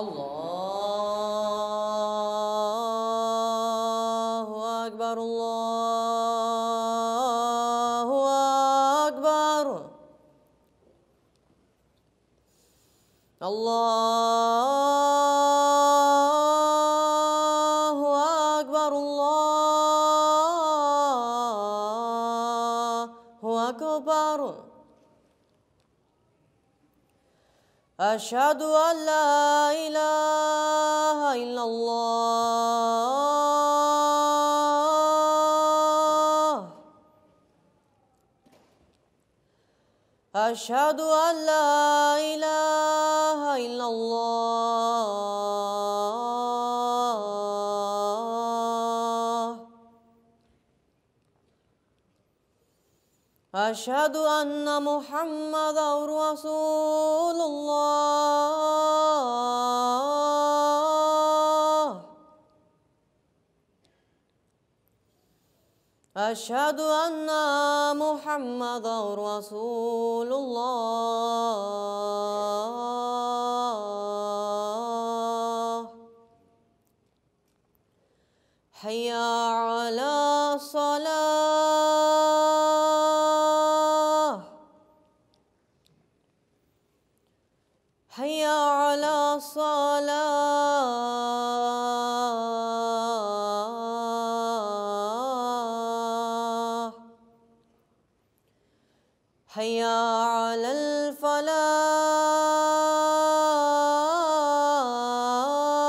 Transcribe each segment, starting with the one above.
اللہ اکبر اللہ اکبر اللہ اکبر اللہ اکبر أشهد أن لا إله إلا الله أشهد أن لا إله إلا الله أشهد أن محمدًا رسول الله أشهد أن محمدًا رسول الله حي على الصلاة حي على الصلاة حي على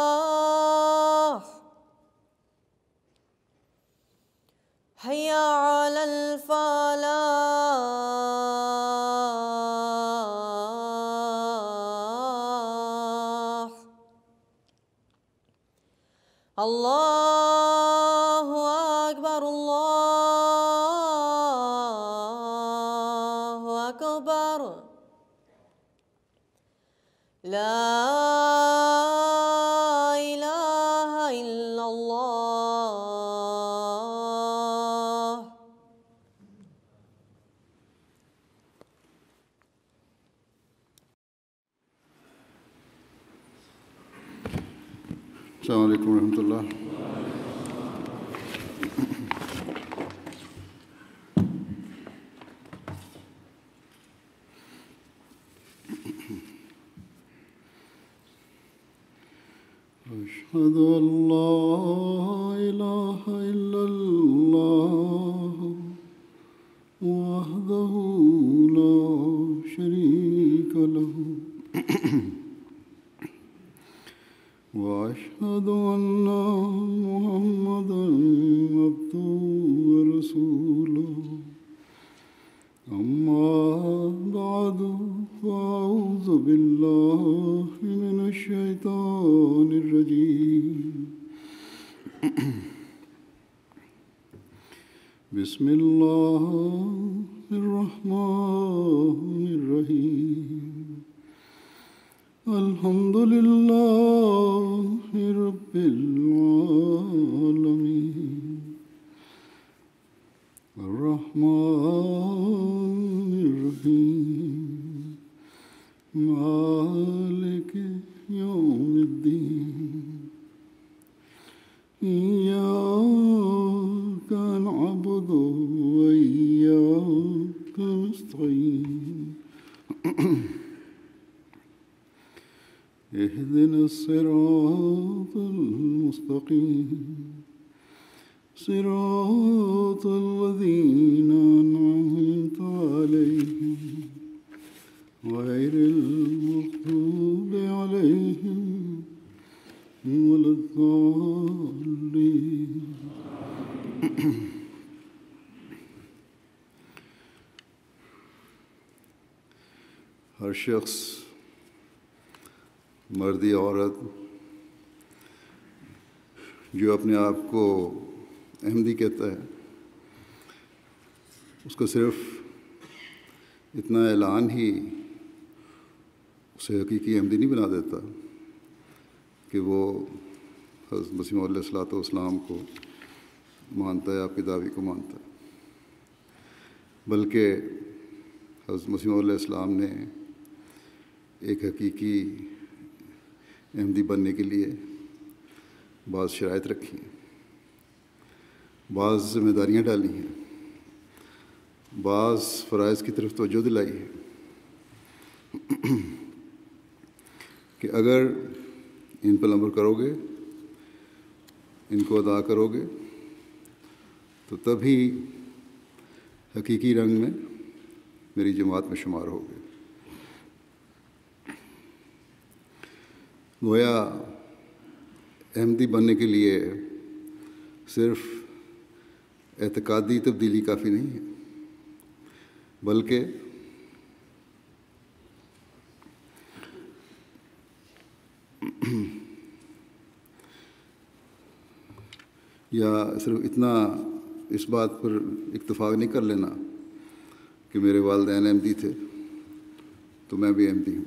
الفلاح حي على الفلاح الله أكبر الله أكبر لا إله إلا الله السلام علیکم ورحمۃ اللہ۔ أشهد أن لا إله إلا الله وحده لا شريك له وأشهد أن محمدًا عبده ورسوله أما بعد فأعوذ بالله من الشيطان الرجيم بسم الله الرحمن الرحيم الحمد لله رب العالمين الرحمن الرحيم مالك يوم الدين إياك نعبد وإياك نستعين اهدنا الصراط المستقيم صراط الذين أنعمت عليهم غير المغضوب عليهم ولا الضالين ہر شخص مردی عورت جو اپنے آپ کو احمدی کہتا ہے اس کو صرف اتنا اعلان ہی اسے حقیقی احمدی نہیں بنا دیتا کہ وہ حضرت مسیح موعود علیہ الصلوۃ والسلام کو مانتا ہے، آپ کی دعوی کو مانتا ہے، بلکہ حضرت مسیح موعود علیہ السلام نے ایک حقیقی احمدی بننے کے لیے بعض شرائط رکھی ہیں، بعض ذمہ داریاں ڈالی ہیں، بعض فرائض کی طرف توجہ دلائی ہے کہ اگر ان پر عمل کرو گے، ان کو ادا کرو گے، تو تبھی حقیقی رنگ میں میری جماعت میں شمار ہوگے۔ گویا احمدی بننے کے لیے صرف اعتقادی تبدیلی کافی نہیں ہے، بلکہ یا صرف اتنا اس بات پر اتفاق نہیں کر لینا کہ میرے والدین احمدی تھے تو میں بھی احمدی ہوں،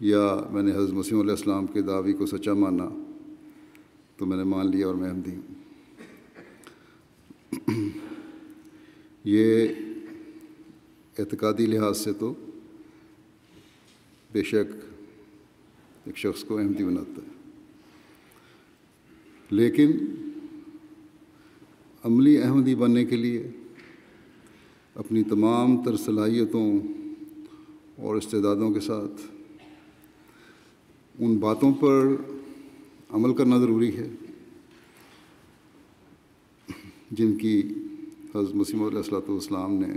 یا میں نے حضرت مسیح علیہ السلام کے دعوی کو سچا مانا تو میں نے مان لیا اور میں احمدی ہوں۔ یہ اعتقادی لحاظ سے تو بے شک ایک شخص کو احمدی بناتا ہے، لیکن عملی احمدی بننے کے لیے اپنی تمام تر صلاحیتوں اور استعدادوں کے ساتھ ان باتوں پر عمل کرنا ضروری ہے جن کی حضرت مسیح علیہ السلام نے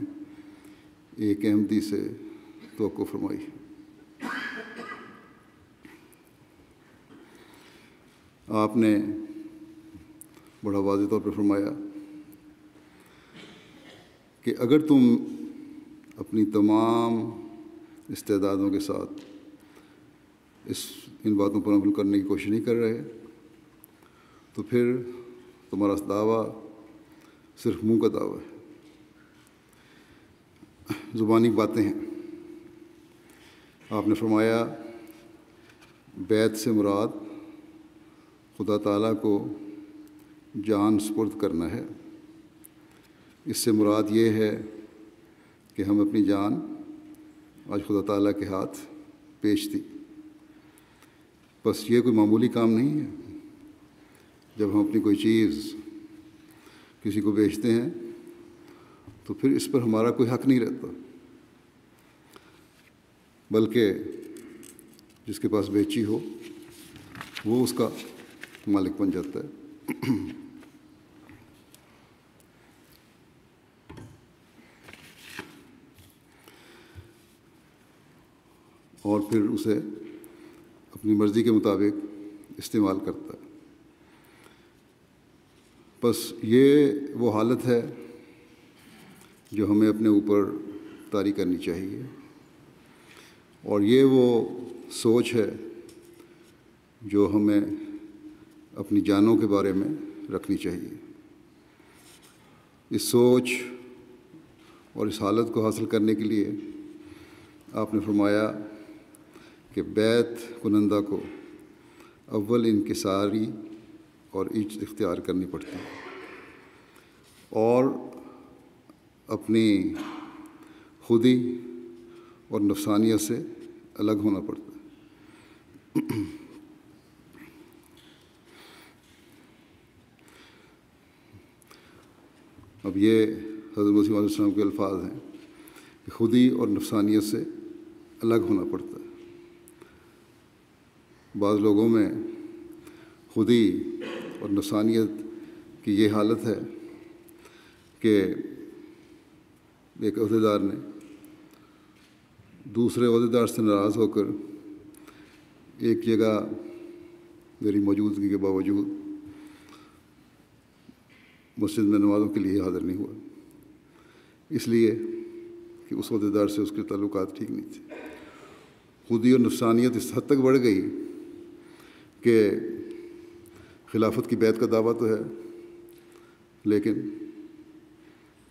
ایک احمدی سے توقع فرمائی ہے۔ آپ نے بڑا واضح طور پر فرمایا کہ اگر تم اپنی تمام استعدادوں کے ساتھ ان باتوں پر عمل کرنے کی کوشش نہیں کر رہے تو پھر تمہارا دعویٰ صرف منہ کا دعویٰ ہے، زبانی باتیں ہیں۔ آپ نے فرمایا بیعت سے مراد خدا تعالیٰ کو جان سپرد کرنا ہے، اس سے مراد یہ ہے کہ ہم اپنی جان آج خدا تعالیٰ کے ہاتھ پیش دی۔ بس یہ کوئی معمولی کام نہیں ہے۔ جب ہم اپنی کوئی چیز کسی کو بیچتے ہیں تو پھر اس پر ہمارا کوئی حق نہیں رہتا، بلکہ جس کے پاس بیچی ہو وہ اس کا مالک بن جاتا ہے۔ اور پھر اسے اپنی مرضی کے مطابق استعمال کرتا ہے۔ بس یہ وہ حالت ہے جو ہمیں اپنے اوپر طاری کرنی چاہیے، اور یہ وہ سوچ ہے جو ہمیں اپنی جانوں کے بارے میں رکھنی چاہیے۔ اس سوچ اور اس حالت کو حاصل کرنے کے لیے آپ نے فرمایا کہ بیعت کنندہ کو اول انکساری اور عجز اختیار کرنی پڑتی ہے اور اپنی خودی اور نفسانیت سے الگ ہونا پڑتا ہے۔ اب یہ حضرت مسیح علیہ السلام کے الفاظ ہیں کہ خودی اور نفسانیت سے الگ ہونا پڑتا ہے۔ بعض لوگوں میں خودی اور نفسانیت کی یہ حالت ہے کہ ایک عہدیدار نے دوسرے عہدیدار سے ناراض ہو کر ایک جگہ میری موجودگی کے باوجود مسجد میں نمازوں کے لیے حاضر نہیں ہوا، اس لیے کہ اس عہدیدار سے اس کے تعلقات ٹھیک نہیں تھے۔ خودی اور نفسانیت اس حد تک بڑھ گئی کہ خلافت کی بیعت کا دعویٰ تو ہے لیکن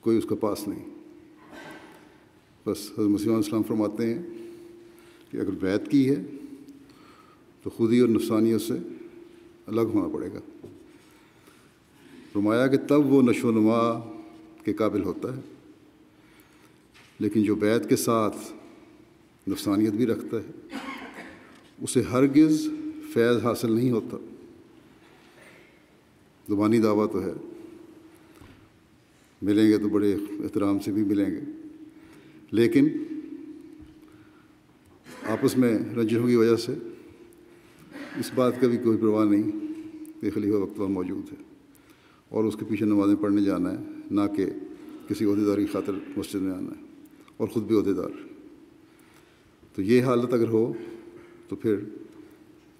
کوئی اس کا پاس نہیں۔ بس حضرت مسیح علیہ السلام فرماتے ہیں کہ اگر بیعت کی ہے تو خودی اور نفسانیت سے الگ ہونا پڑے گا۔ فرمایا کہ تب وہ نشو و نما کے قابل ہوتا ہے، لیکن جو بیعت کے ساتھ نفسانیت بھی رکھتا ہے، اسے ہرگز فیض حاصل نہیں ہوتا۔ زبانی دعویٰ تو ہے، ملیں گے تو بڑے احترام سے بھی ملیں گے، لیکن آپس میں رنجشوں کی وجہ سے اس بات کا بھی کوئی پرواہ نہیں کہ خلیفہ وقت پر موجود ہے اور اس کے پیچھے نمازیں پڑھنے جانا ہے، نہ کہ کسی عہدیدار کی خاطر مسجد میں آنا ہے، اور خود بھی عہدیدار۔ تو یہ حالت اگر ہو تو پھر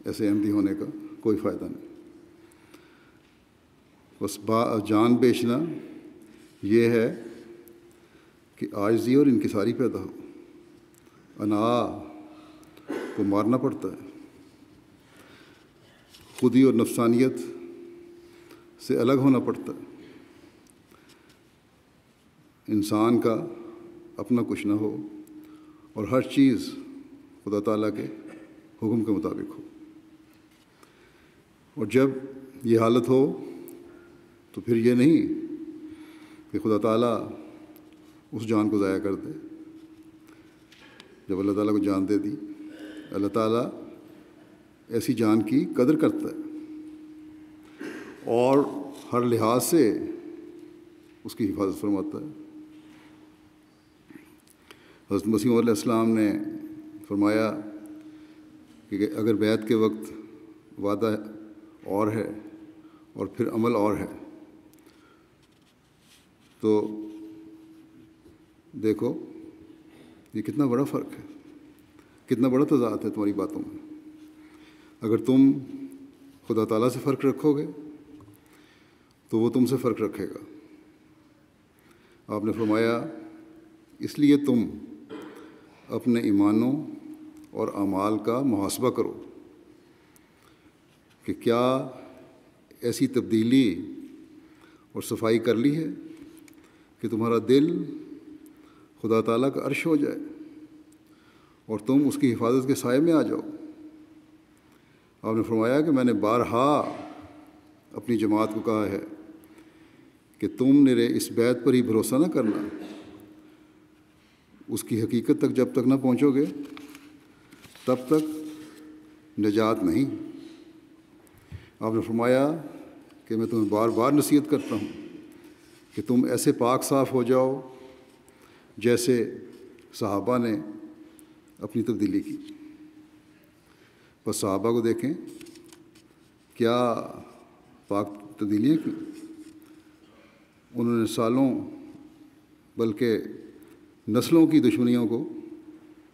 ایسے احمدی ہونے کا کوئی فائدہ نہیں۔ بس جان بیچنا یہ ہے کہ عاجزی اور انکساری پیدا ہو، انا کو مارنا پڑتا ہے، خودی اور نفسانیت سے الگ ہونا پڑتا ہے، انسان کا اپنا کچھ نہ ہو اور ہر چیز خدا تعالیٰ کے حکم کے مطابق ہو۔ اور جب یہ حالت ہو تو پھر یہ نہیں کہ خدا تعالیٰ اس جان کو ضائع کر دے۔ جب اللہ تعالیٰ کو جان دے دی، اللہ تعالیٰ ایسی جان کی قدر کرتا ہے اور ہر لحاظ سے اس کی حفاظت فرماتا ہے۔ حضرت مسیح علیہ السلام نے فرمایا کہ اگر بیعت کے وقت وعدہ اور ہے اور پھر عمل اور ہے تو دیکھو یہ کتنا بڑا فرق ہے، کتنا بڑا تضاد ہے تمہاری باتوں میں۔ اگر تم خدا تعالیٰ سے فرق رکھو گے تو وہ تم سے فرق رکھے گا۔ آپ نے فرمایا اس لیے تم اپنے ایمانوں اور اعمال کا محاسبہ کرو کہ کیا ایسی تبدیلی اور صفائی کر لی ہے کہ تمہارا دل خدا تعالیٰ کا عرش ہو جائے اور تم اس کی حفاظت کے سائے میں آ جاؤ۔ آپ نے فرمایا کہ میں نے بارہا اپنی جماعت کو کہا ہے کہ تم میرے اس بیعت پر ہی بھروسہ نہ کرنا، اس کی حقیقت تک جب تک نہ پہنچو گے تب تک نجات نہیں۔ آپ نے فرمایا کہ میں تمہیں بار بار نصیحت کرتا ہوں کہ تم ایسے پاک صاف ہو جاؤ جیسے صحابہ نے اپنی تبدیلی کی۔ بس صحابہ کو دیکھیں کیا پاک تبدیلیاں کی، انہوں نے سالوں بلکہ نسلوں کی دشمنیوں کو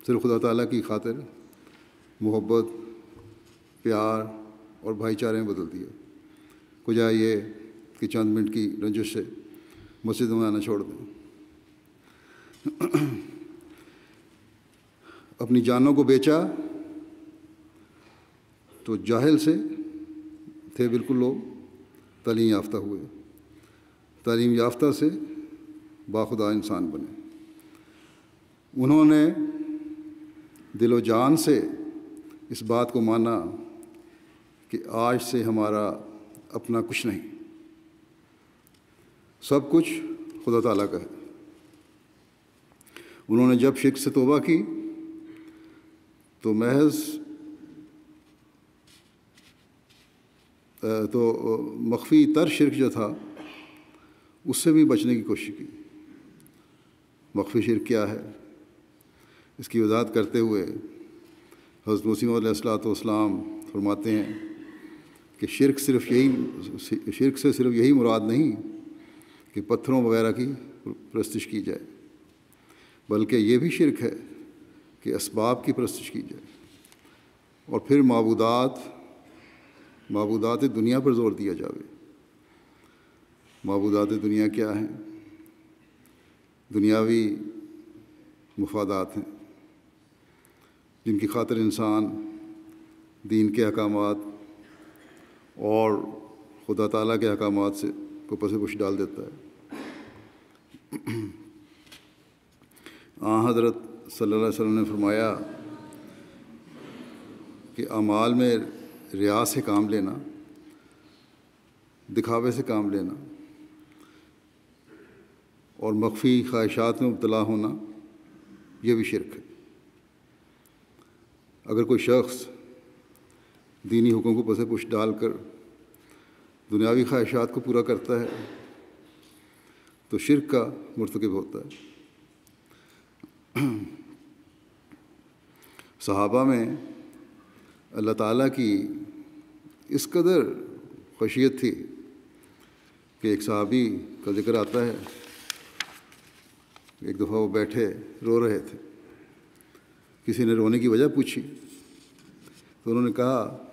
صرف خدا تعالیٰ کی خاطر محبت، پیار اور بھائی چارے میں بدل دیا۔ کجا یہ کہ چند منٹ کی رنجش سے مسجد میں آنا چھوڑ دیں۔ اپنی جانوں کو بیچا تو جاہل سے تھے بالکل لوگ، تعلیم یافتہ ہوئے، تعلیم یافتہ سے باخدا انسان بنے۔ انہوں نے دل و جان سے اس بات کو مانا کہ آج سے ہمارا اپنا کچھ نہیں، سب کچھ خدا تعالیٰ کا ہے۔ انہوں نے جب شرک سے توبہ کی تو محض مخفی تر شرک جو تھا اس سے بھی بچنے کی کوشش کی۔ مخفی شرک کیا ہے اس کی وضاحت کرتے ہوئے حضرت مسیح علیہ السلام فرماتے ہیں کہ شرک سے صرف یہی مراد نہیں کہ پتھروں وغیرہ کی پرستش کی جائے، بلکہ یہ بھی شرک ہے کہ اسباب کی پرستش کی جائے اور پھر معبودات دنیا پر زور دیا جاوے۔ معبودات دنیا کیا ہیں؟ دنیاوی مفادات ہیں جن کی خاطر انسان دین کے احکامات اور خدا تعالیٰ کے احکامات سے کو پس پش ڈال دیتا ہے۔ حضرت صلی اللہ علیہ وسلم نے فرمایا کہ اعمال میں ریا سے کام لینا، دکھاوے سے کام لینا اور مخفی خواہشات میں مبتلا ہونا یہ بھی شرک ہے۔ اگر کوئی شخص دینی حکم کو پس پش ڈال کر دنیاوی خواہشات کو پورا کرتا ہے تو شرک کا مرتکب ہوتا ہے۔ صحابہ میں اللہ تعالیٰ کی اس قدر خشیت تھی کہ ایک صحابی کا ذکر آتا ہے، ایک دفعہ وہ بیٹھے رو رہے تھے، کسی نے رونے کی وجہ پوچھی تو انہوں نے کہا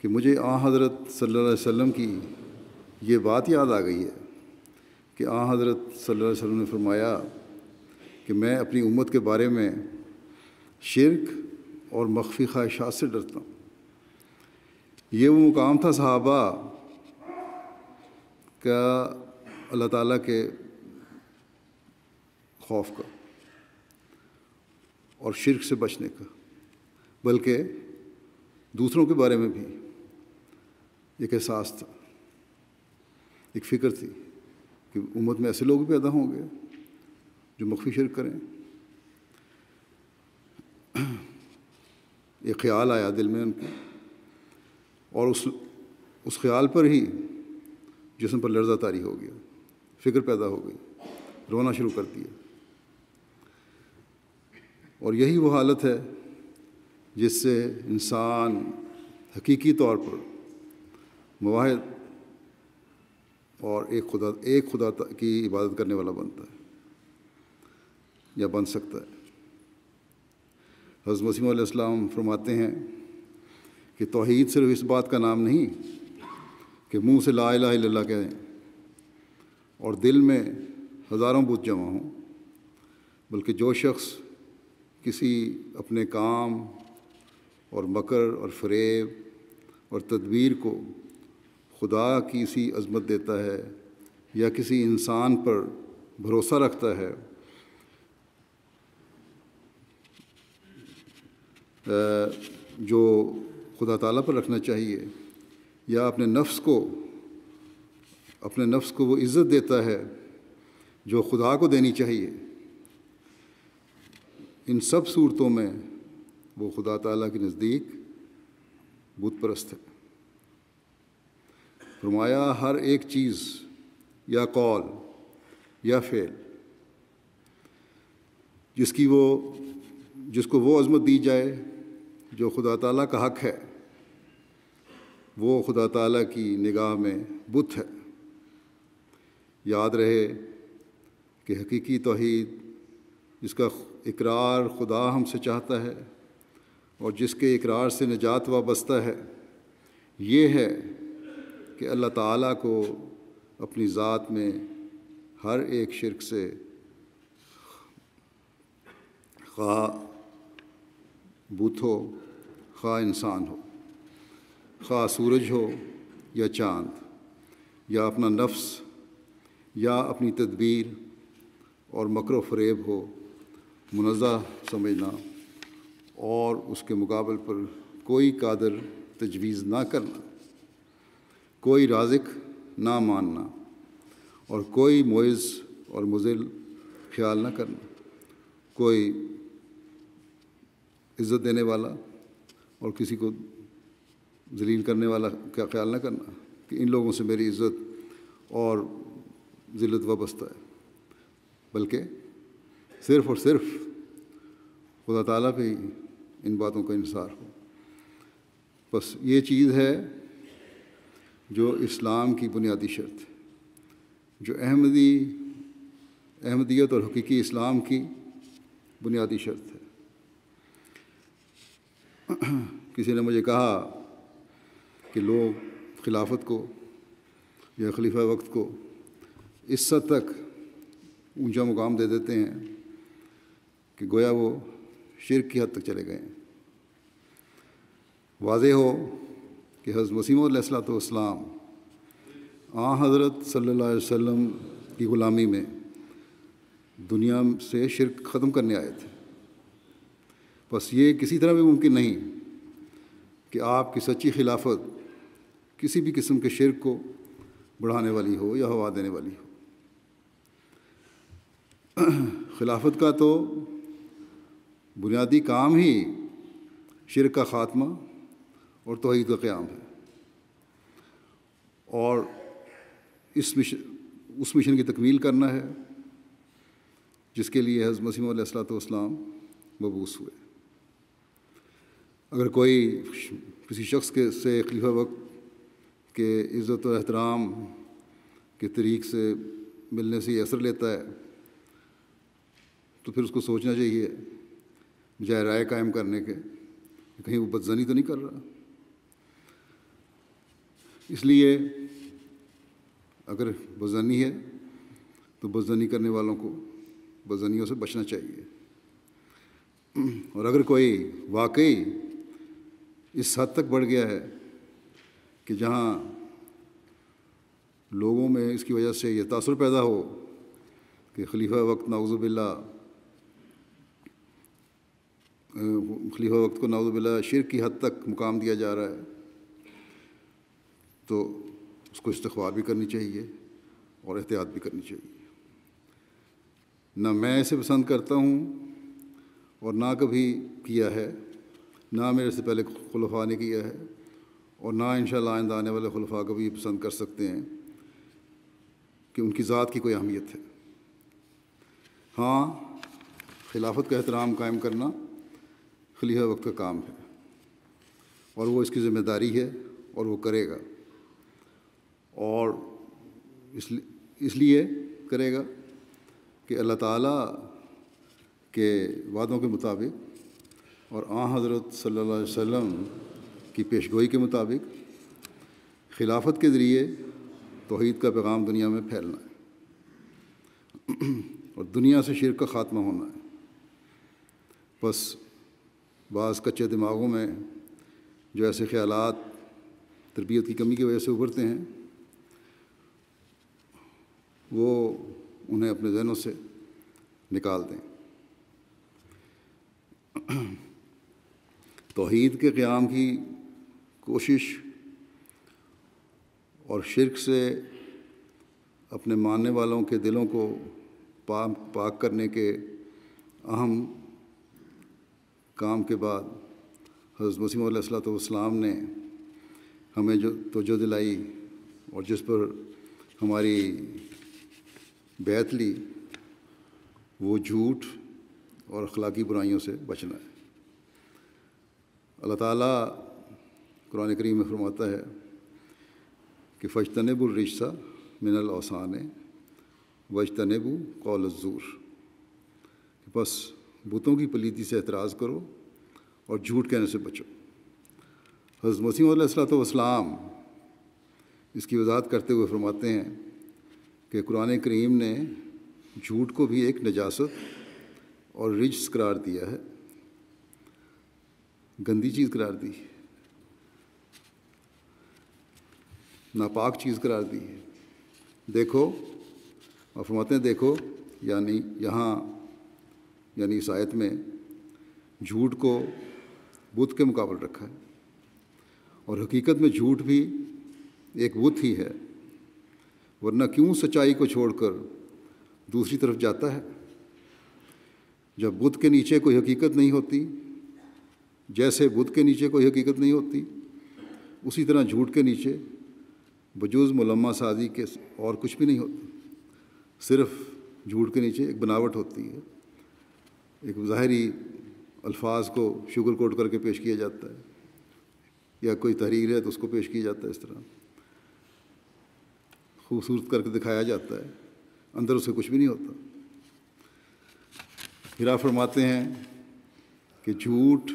کہ مجھے حضرت صلی اللہ علیہ وسلم کی یہ بات یاد آ گئی ہے کہ حضرت صلی اللہ علیہ وسلم نے فرمایا کہ میں اپنی امت کے بارے میں شرک اور مخفی خواہشات سے ڈرتا ہوں۔ یہ وہ مقام تھا صحابہ کا اللہ تعالیٰ کے خوف کا اور شرک سے بچنے کا، بلکہ دوسروں کے بارے میں بھی ایک احساس تھا، ایک فکر تھی کہ امت میں ایسے لوگ بھی پیدا ہوں گے جو مخفی شرک کریں۔ ایک خیال آیا دل میں ان کے، اور اس خیال پر ہی جسم پر لرزہ طاری ہو گیا، فکر پیدا ہو گئی، رونا شروع کر دیا۔ اور یہی وہ حالت ہے جس سے انسان حقیقی طور پر موحد اور ایک خدا کی عبادت کرنے والا بنتا ہے یا بن سکتا ہے۔ حضرت مسیح علیہ السلام فرماتے ہیں کہ توحید صرف اس بات کا نام نہیں کہ منہ سے لا الہ الا اللہ کہیں اور دل میں ہزاروں بت جمع ہوں، بلکہ جو شخص کسی اپنے کام اور مکر اور فریب اور تدبیر کو خدا کی سی عظمت دیتا ہے یا کسی انسان پر بھروسہ رکھتا ہے جو خدا تعالیٰ پر رکھنا چاہیے، یا اپنے نفس کو وہ عزت دیتا ہے جو خدا کو دینی چاہیے، ان سب صورتوں میں وہ خدا تعالیٰ کے نزدیک بت پرست ہے۔ فرمایا ہر ایک چیز یا قول یا فعل جس کو وہ عظمت دی جائے جو خدا تعالیٰ کا حق ہے، وہ خدا تعالیٰ کی نگاہ میں بت ہے۔ یاد رہے کہ حقیقی توحید جس کا اقرار خدا ہم سے چاہتا ہے اور جس کے اقرار سے نجات وابستہ ہے، یہ ہے کہ اللہ تعالیٰ کو اپنی ذات میں ہر ایک شرک سے، خواہ بت ہو، خواہ انسان ہو، خواہ سورج ہو یا چاند، یا اپنا نفس یا اپنی تدبیر اور مکر و فریب ہو، منزہ سمجھنا اور اس کے مقابل پر کوئی قادر تجویز نہ کرنا، کوئی رازق نہ ماننا اور کوئی معز اور مذل خیال نہ کرنا، کوئی عزت دینے والا اور کسی کو ذلیل کرنے والا کا خیال نہ کرنا کہ ان لوگوں سے میری عزت اور ذلت وابستہ ہے، بلکہ صرف اور صرف خدا تعالیٰ پہ ہی ان باتوں کا انحصار ہو۔ بس یہ چیز ہے جو اسلام کی بنیادی شرط ہے، جو احمدیت اور حقیقی اسلام کی بنیادی شرط ہے۔ کسی نے مجھے کہا کہ لوگ خلافت کو یا خلیفہ وقت کو اس حد تک اونچا مقام دے دیتے ہیں کہ گویا وہ شرک کی حد تک چلے گئے ہیں۔ واضح ہو کہ حضرت مسیح علیہ السلام حضرت صلی اللہ علیہ وسلم کی غلامی میں دنیا سے شرک ختم کرنے آئے تھے۔ بس یہ کسی طرح بھی ممکن نہیں کہ آپ کی سچی خلافت کسی بھی قسم کے شرک کو بڑھانے والی ہو یا ہوا دینے والی ہو۔ خلافت کا تو بنیادی کام ہی شرک کا خاتمہ اور توحید کا قیام ہے، اور اس مشن کی تکمیل کرنا ہے جس کے لیے حضرت مسیح علیہ الصلوۃ والسلام مبعوث ہوئے۔ اگر کوئی کسی شخص سے خلیفہ وقت کے عزت و احترام کے طریق سے ملنے سے یہ اثر لیتا ہے تو پھر اس کو سوچنا چاہیے بجائے رائے قائم کرنے کے کہ کہیں وہ بدزنی تو نہیں کر رہا۔ اس لیے اگر بدزنی ہے تو بدزنی کرنے والوں کو بدزنیوں سے بچنا چاہیے، اور اگر کوئی واقعی اس حد تک بڑھ گیا ہے کہ جہاں لوگوں میں اس کی وجہ سے یہ تاثر پیدا ہو کہ خلیفہ وقت نعوذ باللہ کو نعوذ باللہ شرک کی حد تک مقام دیا جا رہا ہے، تو اس کو استغفار بھی کرنی چاہیے اور احتیاط بھی کرنی چاہیے۔ نہ میں اسے پسند کرتا ہوں اور نہ کبھی کیا ہے، نہ میرے سے پہلے خلفاء نے کیا ہے، اور نہ انشاءاللہ آئندہ آنے والے خلفاء کبھی یہ پسند کر سکتے ہیں کہ ان کی ذات کی کوئی اہمیت ہے۔ ہاں، خلافت کا احترام قائم کرنا خلیفہ وقت کا کام ہے، اور وہ اس کی ذمہ داری ہے اور وہ کرے گا، اور اس لیے کرے گا کہ اللہ تعالیٰ کے وعدوں کے مطابق اور آن حضرت صلی اللہ علیہ وسلم کی پیشگوئی کے مطابق خلافت کے ذریعے توحید کا پیغام دنیا میں پھیلنا ہے اور دنیا سے شرک کا خاتمہ ہونا ہے۔ بس بعض کچے دماغوں میں جو ایسے خیالات تربیت کی کمی کی وجہ سے ابھرتے ہیں، وہ انہیں اپنے ذہنوں سے نکال دیں۔ توحید کے قیام کی کوشش اور شرک سے اپنے ماننے والوں کے دلوں کو پاک کرنے کے اہم کام کے بعد حضرت مسیح علیہ الصلوۃ والسلام نے ہمیں جو توجہ دلائی اور جس پر ہماری بیعت لی، وہ جھوٹ اور اخلاقی برائیوں سے بچنا ہے۔ اللہ تعالیٰ قرآن کریم میں فرماتا ہے کہ فاجتنبوا الرجس من الاوثان واجتنبوا قول الزور، بس بتوں کی پلیتی سے اعتراض کرو اور جھوٹ کہنے سے بچو۔ حضرت مسیح علیہ الصلوۃ والسلام اس کی وضاحت کرتے ہوئے فرماتے ہیں کہ قرآن کریم نے جھوٹ کو بھی ایک نجاست اور رجس قرار دیا ہے، گندی چیز قرار دی ہے، ناپاک چیز قرار دی ہے۔ دیکھو، اور فرماتے ہیں دیکھو، یعنی اس آیت میں جھوٹ کو بت کے مقابل رکھا ہے، اور حقیقت میں جھوٹ بھی ایک بت ہی ہے، ورنہ کیوں سچائی کو چھوڑ کر دوسری طرف جاتا ہے؟ جب بت کے نیچے کوئی حقیقت نہیں ہوتی، جیسے بت کے نیچے کوئی حقیقت نہیں ہوتی، اسی طرح جھوٹ کے نیچے بجوز ملمہ سازی کے اور کچھ بھی نہیں ہوتا۔ صرف جھوٹ کے نیچے ایک بناوٹ ہوتی ہے، ایک ظاہری الفاظ کو شوگر کوٹ کر کے پیش کیا جاتا ہے، یا کوئی تحریر ہے تو اس کو پیش کیا جاتا ہے، اس طرح خوبصورت کر کے دکھایا جاتا ہے، اندر اسے کچھ بھی نہیں ہوتا۔ پھر آپ فرماتے ہیں کہ جھوٹ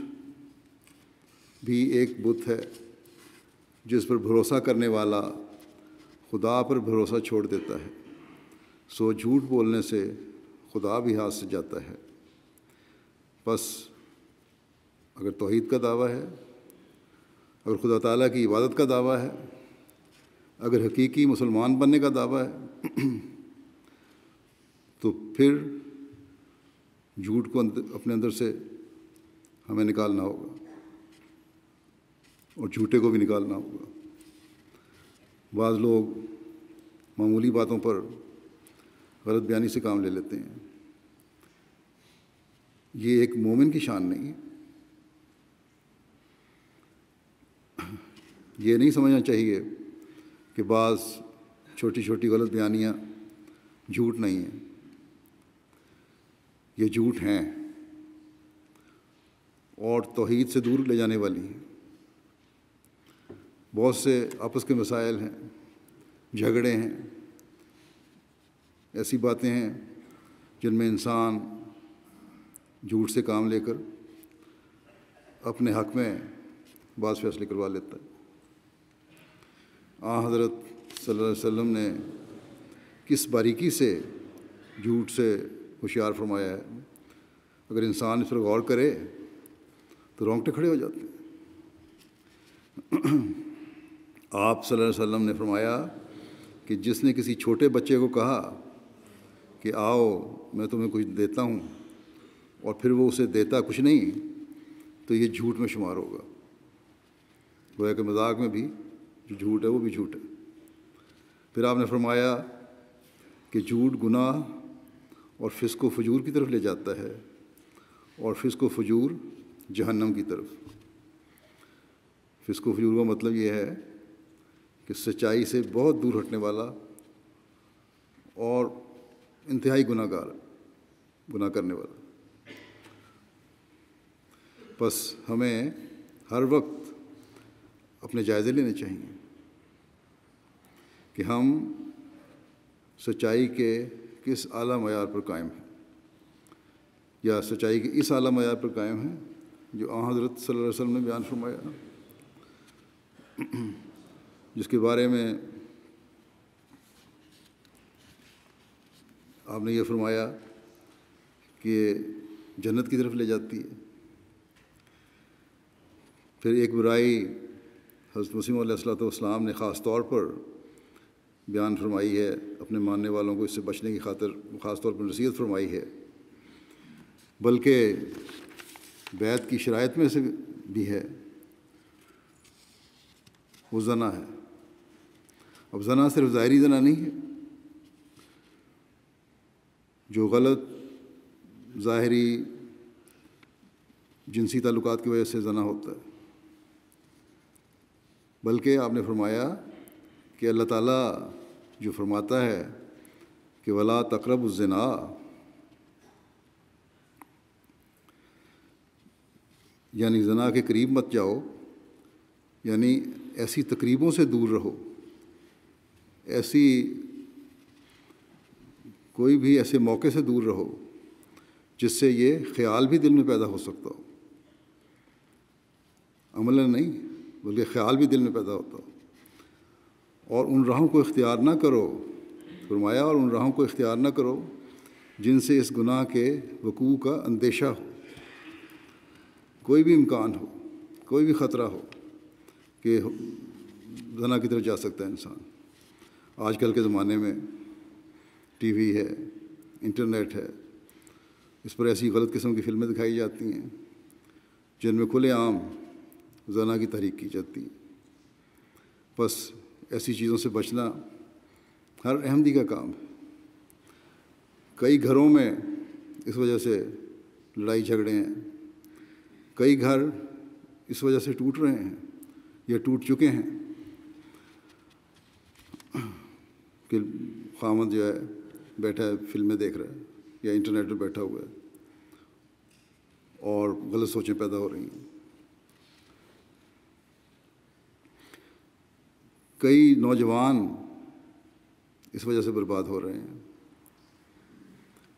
بھی ایک بت ہے جس پر بھروسہ کرنے والا خدا پر بھروسہ چھوڑ دیتا ہے، سو جھوٹ بولنے سے خدا بھی ہاتھ سے جاتا ہے۔ بس اگر توحید کا دعویٰ ہے، اگر خدا تعالیٰ کی عبادت کا دعویٰ ہے، اگر حقیقی مسلمان بننے کا دعویٰ ہے، تو پھر جھوٹ کو اپنے اندر سے ہمیں نکالنا ہوگا اور جھوٹے کو بھی نکالنا ہوگا۔ بعض لوگ معمولی باتوں پر غلط بیانی سے کام لے لیتے ہیں، یہ ایک مومن کی شان نہیں ہے۔ یہ نہیں سمجھنا چاہیے کہ بعض چھوٹی چھوٹی غلط بیانیاں جھوٹ نہیں ہیں، یہ جھوٹ ہیں اور توحید سے دور لے جانے والی ہیں۔ بہت سے آپس کے مسائل ہیں، جھگڑے ہیں، ایسی باتیں ہیں جن میں انسان جھوٹ سے کام لے کر اپنے حق میں بعض فیصلے کروا لیتا ہے۔ حضرت صلی اللہ علیہ وسلم نے کس باریکی سے جھوٹ سے ہوشیار فرمایا ہے، اگر انسان اس پر غور کرے تو رونگٹے کھڑے ہو جاتے ہیں۔ آپ صلی اللہ علیہ وسلم نے فرمایا کہ جس نے کسی چھوٹے بچے کو کہا کہ آؤ میں تمہیں کچھ دیتا ہوں اور پھر وہ اسے دیتا کچھ نہیں، تو یہ جھوٹ میں شمار ہوگا۔ گویا کہ مذاق میں بھی جو جھوٹ ہے وہ بھی جھوٹ ہے۔ پھر آپ نے فرمایا کہ جھوٹ گناہ اور فسق و فجور کی طرف لے جاتا ہے، اور فسق و فجور جہنم کی طرف۔ فسق و فجور کا مطلب یہ ہے کہ سچائی سے بہت دور ہٹنے والا اور انتہائی گناہ کرنے والا۔ بس ہمیں ہر وقت اپنے جائزے لینے چاہیے کہ ہم سچائی کے کس اعلیٰ معیار پر قائم ہیں، یا سچائی کے اس اعلیٰ معیار پر قائم ہیں جو حضرت صلی اللہ علیہ وسلم نے بیان فرمایا، جس کے بارے میں آپ نے یہ فرمایا کہ جنت کی طرف لے جاتی ہے۔ پھر ایک برائی حضرت مسیح علیہ السلام نے خاص طور پر بیان فرمائی ہے، اپنے ماننے والوں کو اس سے بچنے کی خاطر خاص طور پر نصیحت فرمائی ہے، بلکہ بیعت کی شرائط میں سے بھی ہے، وہ زنا ہے۔ اب زنا صرف ظاہری زنا نہیں ہے، جو غلط ظاہری جنسی تعلقات کی وجہ سے زنا ہوتا ہے، بلکہ آپ نے فرمایا کہ اللہ تعالیٰ جو فرماتا ہے کہ وَلَا تَقْرَبُوا الزِّنَا، یعنی زنا کے قریب مت جاؤ، یعنی ایسی تقریبوں سے دور رہو، ایسی کوئی بھی ایسے موقع سے دور رہو جس سے یہ خیال بھی دل میں پیدا ہو سکتا ہو، عملاً نہیں بلکہ خیال بھی دل میں پیدا ہوتا ہو، اور ان راہوں کو اختیار نہ کرو، فرمایا، اور ان راہوں کو اختیار نہ کرو جن سے اس گناہ کے وقوع کا اندیشہ ہو، کوئی بھی امکان ہو، کوئی بھی خطرہ ہو کہ زنا کی طرف جا سکتا ہے انسان۔ آج کل کے زمانے میں ٹی وی ہے، انٹرنیٹ ہے، اس پر ایسی غلط قسم کی فلمیں دکھائی جاتی ہیں جن میں کھلے عام زنا کی تحریک کی جاتی ہے۔ بس ایسی چیزوں سے بچنا ہر احمدی کا کام ہے۔ کئی گھروں میں اس وجہ سے لڑائی جھگڑے ہیں، کئی گھر اس وجہ سے ٹوٹ رہے ہیں یا ٹوٹ چکے ہیں کہ خامد جو ہے بیٹھا ہے فلمیں دیکھ رہا ہے یا انٹرنیٹ پر بیٹھا ہوا ہے اور غلط سوچیں پیدا ہو رہی ہیں۔ کئی نوجوان اس وجہ سے برباد ہو رہے ہیں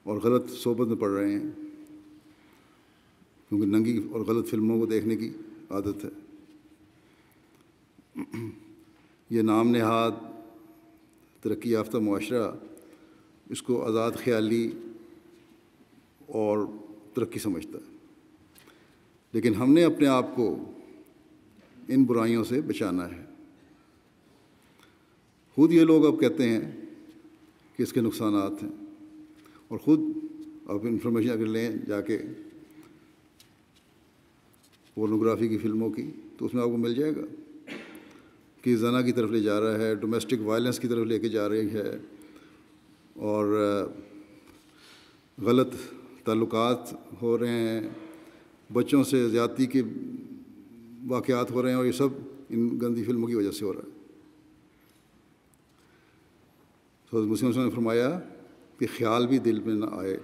اور غلط صحبت میں پڑ رہے ہیں، کیونکہ ننگی اور غلط فلموں کو دیکھنے کی عادت ہے۔ یہ نام نہاد ترقی یافتہ معاشرہ اس کو آزاد خیالی اور ترقی سمجھتا ہے، لیکن ہم نے اپنے آپ کو ان برائیوں سے بچانا ہے۔ خود یہ لوگ اب کہتے ہیں کہ اس کے نقصانات ہیں، اور خود آپ انفارمیشن اگر لیں جا کے پورنوگرافی کی فلموں کی تو اس میں آپ کو مل جائے گا کہ زنا کی طرف لے جا رہا ہے، ڈومیسٹک وائلنس کی طرف لے کے جا رہی ہے، اور غلط تعلقات ہو رہے ہیں، بچوں سے زیادتی کے واقعات ہو رہے ہیں، اور یہ سب ان گندی فلموں کی وجہ سے ہو رہا ہے۔ حضرت مسلم نے فرمایا کہ خیال بھی دل میں نہ آئے،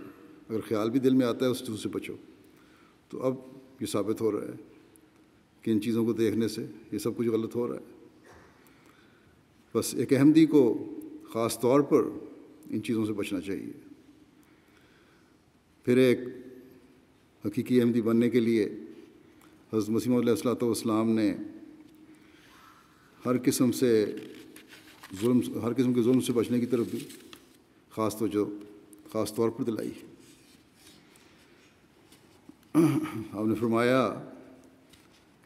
اگر خیال بھی دل میں آتا ہے اس چیز سے بچو۔ تو اب یہ ثابت ہو رہا ہے کہ ان چیزوں کو دیکھنے سے یہ سب کچھ غلط ہو رہا ہے۔ بس ایک احمدی کو خاص طور پر ان چیزوں سے بچنا چاہیے۔ پھر ایک حقیقی احمدی بننے کے لیے حضرت مسیح علیہ الصلوۃ والسلام نے ہر قسم کے ظلم سے بچنے کی طرف بھی خاص طور پر دلائی۔ آپ نے فرمایا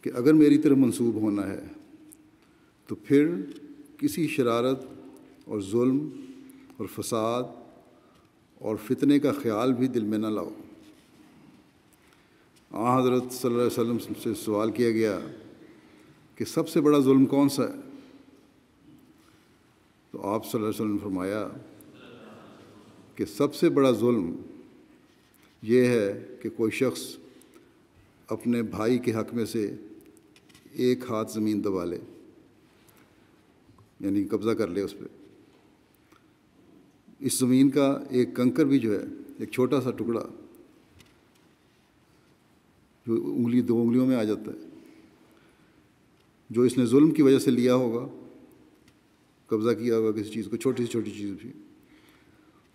کہ اگر میری طرف منسوب ہونا ہے تو پھر کسی شرارت اور ظلم اور فساد اور فتنے کا خیال بھی دل میں نہ لاؤ۔ حضرت صلی اللہ علیہ وسلم سے سوال کیا گیا کہ سب سے بڑا ظلم کون سا ہے؟ تو آپ صلی اللہ علیہ وسلم نے فرمایا کہ سب سے بڑا ظلم یہ ہے کہ کوئی شخص اپنے بھائی کے حق میں سے ایک ہاتھ زمین دبا لے، یعنی قبضہ کر لے اس پہ۔ اس زمین کا ایک کنکر بھی جو ہے، ایک چھوٹا سا ٹکڑا جو دو انگلیوں میں آ جاتا ہے، جو اس نے ظلم کی وجہ سے لیا ہوگا، قبضہ کیا ہوگا کسی چیز کو، چھوٹی سے چھوٹی چیز بھی،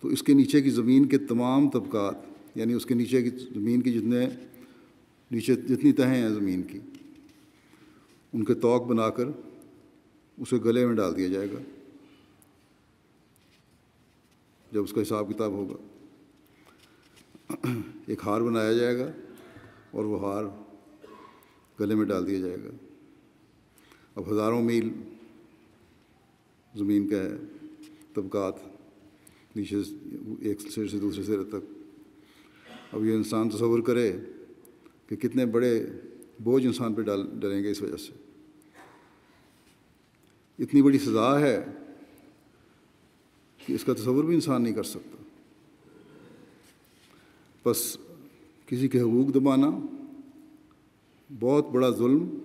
تو اس کے نیچے کی زمین کے تمام طبقات، یعنی اس کے نیچے کی زمین کی جتنی تہیں ہیں زمین کی، ان کے توق بنا کر اسے گلے میں ڈال دیا جائے گا جب اس کا حساب کتاب ہوگا۔ ایک ہار بنایا جائے گا اور وہ ہار گلے میں ڈال دیا جائے گا۔ اب ہزاروں میل زمین کا ہے طبقات، نیچے ایک سر سے دوسرے سر تک۔ اب یہ انسان تصور کرے کہ کتنے بڑے بوجھ انسان پہ ڈلیں گے اس وجہ سے۔ اتنی بڑی سزا ہے کہ اس کا تصور بھی انسان نہیں کر سکتا۔ بس کسی کے حقوق دبانا بہت بڑا ظلم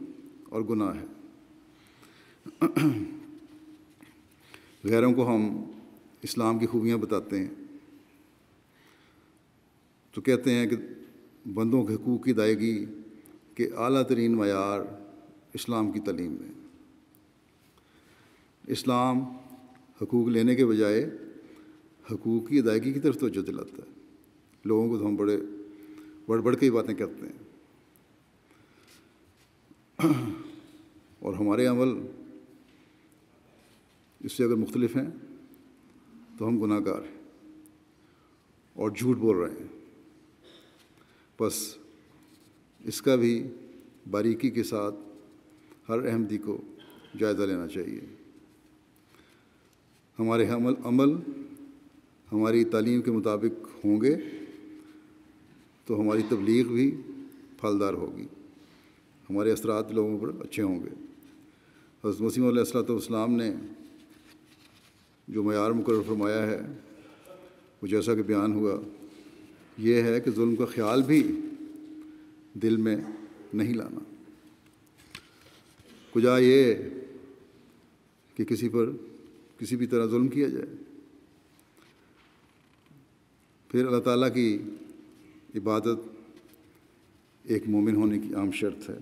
اور گناہ ہے۔ غیروں کو ہم اسلام کی خوبیاں بتاتے ہیں تو کہتے ہیں کہ بندوں کے حقوق کی ادائیگی کے اعلیٰ ترین معیار اسلام کی تعلیم میں۔ اسلام حقوق لینے کے بجائے حقوق کی ادائیگی کی طرف توجہ دلاتا ہے۔ لوگوں کو تو ہم بڑھ کے ہی باتیں کرتے ہیں، اور ہمارے عمل اس سے اگر مختلف ہیں تو ہم گناہ گار ہیں اور جھوٹ بول رہے ہیں۔ بس اس کا بھی باریکی کے ساتھ ہر احمدی کو جائزہ لینا چاہیے۔ ہمارے عمل ہماری تعلیم کے مطابق ہوں گے تو ہماری تبلیغ بھی پھلدار ہوگی، ہمارے اثرات لوگوں پر اچھے ہوں گے۔ حضرت مسیح علیہ الصلوۃ والسلام نے جو معیار مقرر فرمایا ہے وہ جیسا کہ بیان ہوا یہ ہے کہ ظلم کا خیال بھی دل میں نہیں لانا۔ کجا یہ کہ کسی پر کسی بھی طرح ظلم کیا جائے۔ پھر اللہ تعالیٰ کی عبادت ایک مومن ہونے کی عام شرط ہے،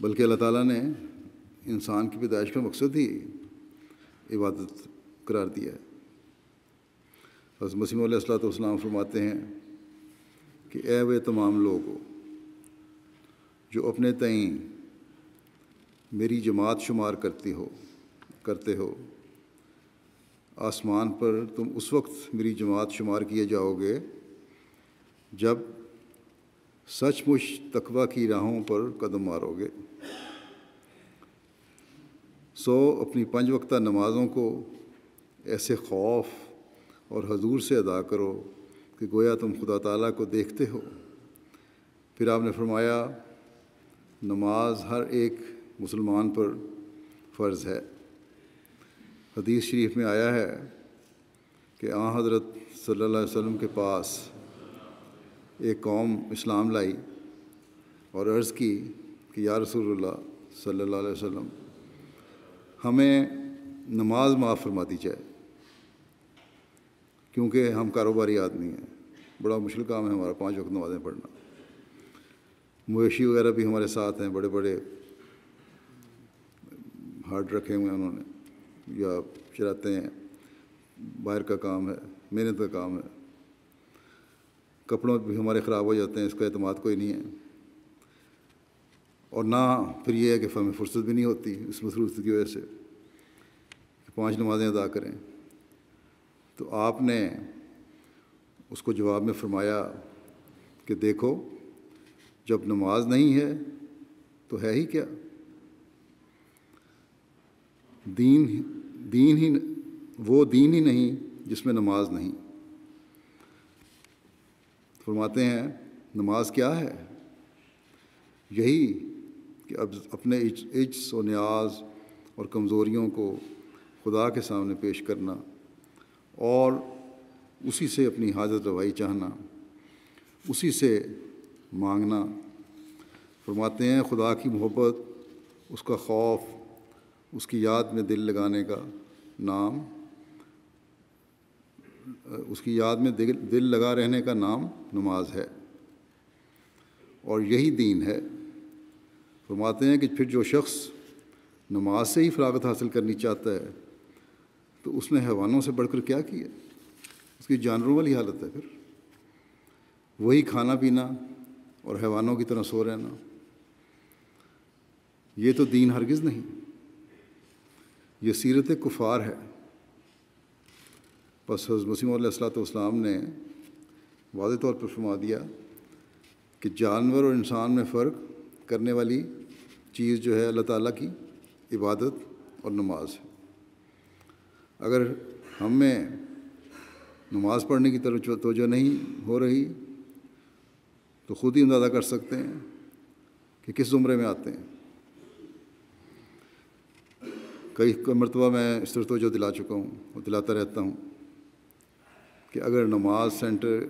بلکہ اللہ تعالیٰ نے انسان کی پیدائش کا مقصد ہی عبادت قرار دیا ہے۔ حضرت مسیح علیہ الصلوۃ والسلام فرماتے ہیں کہ اے وہ تمام لوگو جو اپنے تئیں میری جماعت شمار کرتے ہو، آسمان پر تم اس وقت میری جماعت شمار کیے جاؤ گے جب سچ مچ تقویٰ کی راہوں پر قدم مارو گے۔ سو اپنی 5 وقتہ نمازوں کو ایسے خوف اور حضور سے ادا کرو کہ گویا تم خدا تعالیٰ کو دیکھتے ہو۔ پھر آپ نے فرمایا نماز ہر ایک مسلمان پر فرض ہے۔ حدیث شریف میں آیا ہے کہ حضرت صلی اللہ علیہ وسلم کے پاس ایک قوم اسلام لائی اور عرض کی کہ یا رسول اللہ صلی اللہ علیہ وسلم، ہمیں نماز معاف فرما دی جائے، کیونکہ ہم کاروباری آدمی ہیں، بڑا مشکل کام ہے ہمارا 5 وقت نمازیں پڑھنا، مویشی وغیرہ بھی ہمارے ساتھ ہیں، بڑے بڑے ہارڈ رکھے ہوئے ہیں انہوں نے، یا چلاتے ہیں، باہر کا کام ہے، محنت کا کام ہے، کپڑوں بھی ہمارے خراب ہو جاتے ہیں، اس کا اعتماد کوئی نہیں ہے، اور نہ پھر یہ ہے کہ ہمیں فرصت بھی نہیں ہوتی اس مصروفیت کی وجہ سے کہ 5 نمازیں ادا کریں۔ تو آپ نے اس کو جواب میں فرمایا کہ دیکھو، جب نماز نہیں ہے تو ہے ہی کیا؟ دین ہی نہیں جس میں نماز نہیں۔ فرماتے ہیں نماز کیا ہے؟ یہی کہ اب اپنے عجز و نیاز اور کمزوریوں کو خدا کے سامنے پیش کرنا اور اسی سے اپنی حاجت روائی چاہنا، اسی سے مانگنا۔ فرماتے ہیں خدا کی محبت، اس کا خوف، اس کی یاد میں دل لگانے کا نام، اس کی یاد میں دل لگا رہنے کا نام نماز ہے، اور یہی دین ہے۔ فرماتے ہیں کہ پھر جو شخص نماز سے ہی فراغت حاصل کرنی چاہتا ہے تو اس نے حیوانوں سے بڑھ کر کیا کیا؟ اس کی جانوروں والی حالت ہے، پھر وہی کھانا پینا اور حیوانوں کی طرح سو رہنا۔ یہ تو دین ہرگز نہیں، یہ سیرت کفار ہے۔ بس حضرت مسیح علیہ الصلوۃ والسلام نے واضح طور پر فرما دیا کہ جانور اور انسان میں فرق کرنے والی چیز جو ہے اللہ تعالیٰ کی عبادت اور نماز ہے۔ اگر ہم میں نماز پڑھنے کی طرف توجہ نہیں ہو رہی تو خود ہی اندازہ کر سکتے ہیں کہ کس زمرے میں آتے ہیں۔ کئی مرتبہ میں اس طرح توجہ دلا چکا ہوں اور دلاتا رہتا ہوں کہ اگر نماز سینٹر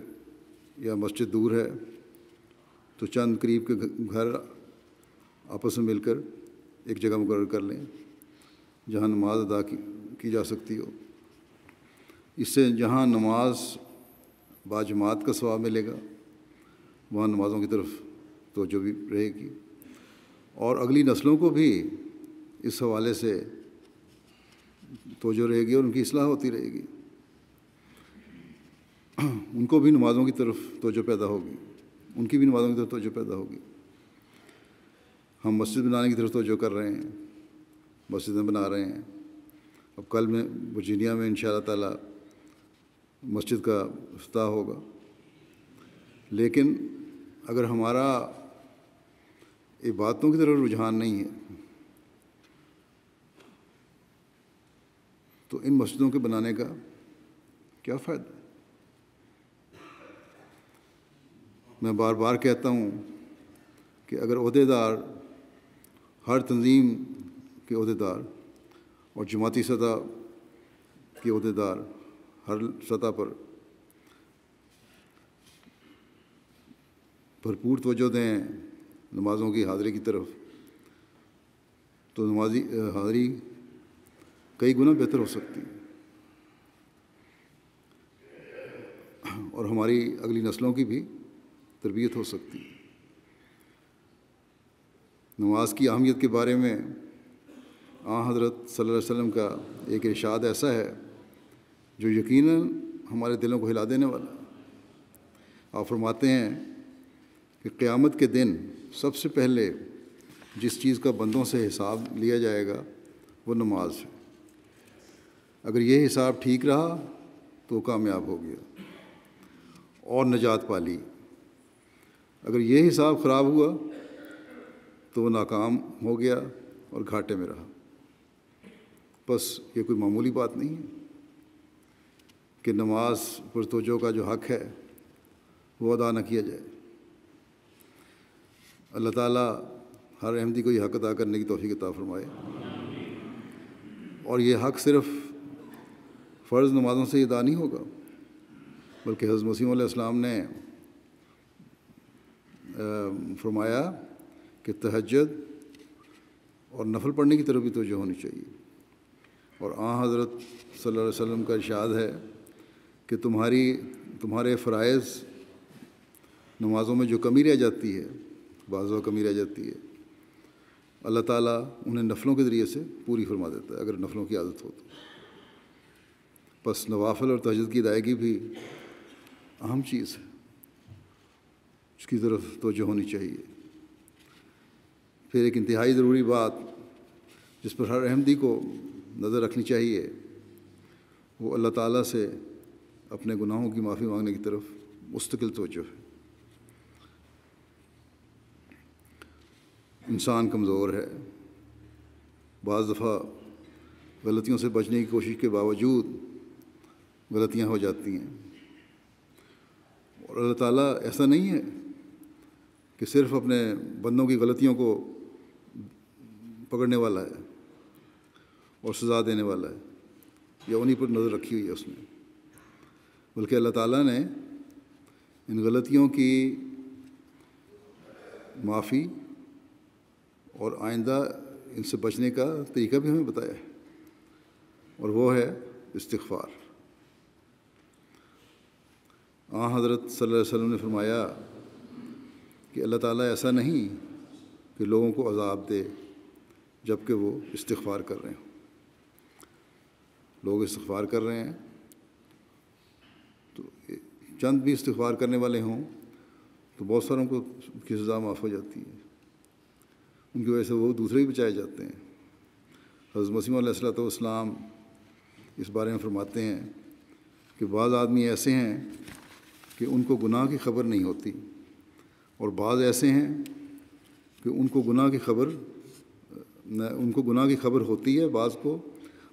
یا مسجد دور ہے تو چند قریب کے گھر آپس میں مل کر ایک جگہ مقرر کر لیں جہاں نماز ادا کی جا سکتی ہو۔ اس سے جہاں نماز باجماعت کا ثواب ملے گا وہاں نمازوں کی طرف توجہ بھی رہے گی، اور اگلی نسلوں کو بھی اس حوالے سے توجہ رہے گی اور ان کی اصلاح ہوتی رہے گی، ان کو بھی نمازوں کی طرف توجہ پیدا ہوگی، ان کی بھی نمازوں کی طرف توجہ پیدا ہوگی۔ ہم مسجد بنانے کی طرف توجہ کر رہے ہیں، مسجدیں بنا رہے ہیں، اب کل میں ورجینیا میں انشاءاللہ تعالی مسجد کا افتتاح ہوگا، لیکن اگر ہمارا عبادتوں کی طرف رجحان نہیں ہے تو ان مسجدوں کے بنانے کا کیا فائدہ؟ میں بار بار کہتا ہوں کہ اگر عہدیدار، ہر تنظیم کے عہدیدار اور جماعتی سطح کے عہدیدار ہر سطح پر بھرپور توجہ دیں نمازوں کی حاضری کی طرف، تو نمازی حاضری کئی گنا بہتر ہو سکتی ہے، اور ہماری اگلی نسلوں کی بھی تربیت ہو سکتی ہے۔ نماز کی اہمیت کے بارے میں حضرت صلی اللہ علیہ وسلم کا ایک ارشاد ایسا ہے جو یقیناً ہمارے دلوں کو ہلا دینے والا ہے۔ آپ فرماتے ہیں کہ قیامت کے دن سب سے پہلے جس چیز کا بندوں سے حساب لیا جائے گا وہ نماز ہے۔ اگر یہ حساب ٹھیک رہا تو کامیاب ہو گیا اور نجات پا لی، اگر یہ حساب خراب ہوا تو وہ ناکام ہو گیا اور گھاٹے میں رہا۔ بس یہ کوئی معمولی بات نہیں ہے کہ نماز پر توجہ کا جو حق ہے وہ ادا نہ کیا جائے۔ اللہ تعالیٰ ہر احمدی کو یہ حق ادا کرنے کی توفیق عطا فرمائے، اور یہ حق صرف فرض نمازوں سے ادا نہیں ہوگا، بلکہ حضرت مسیح علیہ السلام نے فرمایا کہ تہجد اور نفل پڑھنے کی طرف بھی توجہ ہونی چاہیے۔ اور حضرت صلی اللہ علیہ وسلم کا ارشاد ہے کہ تمہارے فرائض نمازوں میں جو کمی رہ جاتی ہے، بعض وقت کمی رہ جاتی ہے، اللہ تعالیٰ انہیں نفلوں کے ذریعے سے پوری فرما دیتا ہے، اگر نفلوں کی عادت ہو تو۔ پس نوافل اور تہجد کی ادائیگی بھی اہم چیز ہے، اس کی طرف توجہ ہونی چاہیے۔ پھر ایک انتہائی ضروری بات جس پر ہر احمدی کو نظر رکھنی چاہیے، وہ اللہ تعالیٰ سے اپنے گناہوں کی معافی مانگنے کی طرف مستقل توجہ ہے۔ انسان کمزور ہے، بعض دفعہ غلطیوں سے بچنے کی کوشش کے باوجود غلطیاں ہو جاتی ہیں، اور اللہ تعالیٰ ایسا نہیں ہے کہ صرف اپنے بندوں کی غلطیوں کو پکڑنے والا ہے اور سزا دینے والا ہے یا انہی پر نظر رکھی ہوئی ہے اس نے، بلکہ اللہ تعالیٰ نے ان غلطیوں کی معافی اور آئندہ ان سے بچنے کا طریقہ بھی ہمیں بتایا ہے، اور وہ ہے استغفار۔ حضرت صلی اللہ علیہ وسلم نے فرمایا کہ اللہ تعالیٰ ایسا نہیں کہ لوگوں کو عذاب دے جب کہ وہ استغفار کر رہے ہوں۔ لوگ استغفار کر رہے ہیں تو چند بھی استغفار کرنے والے ہوں تو بہت ساروں کو کی سزا معاف ہو جاتی ہے، ان کی وجہ سے وہ دوسرے بھی بچائے جاتے ہیں۔ حضرت مسیح علیہ الصلوۃ والسلام اس بارے میں فرماتے ہیں کہ بعض آدمی ایسے ہیں کہ ان کو گناہ کی خبر نہیں ہوتی، اور بعض ایسے ہیں کہ ان کو گناہ کی خبر ہوتی ہے بعض کو،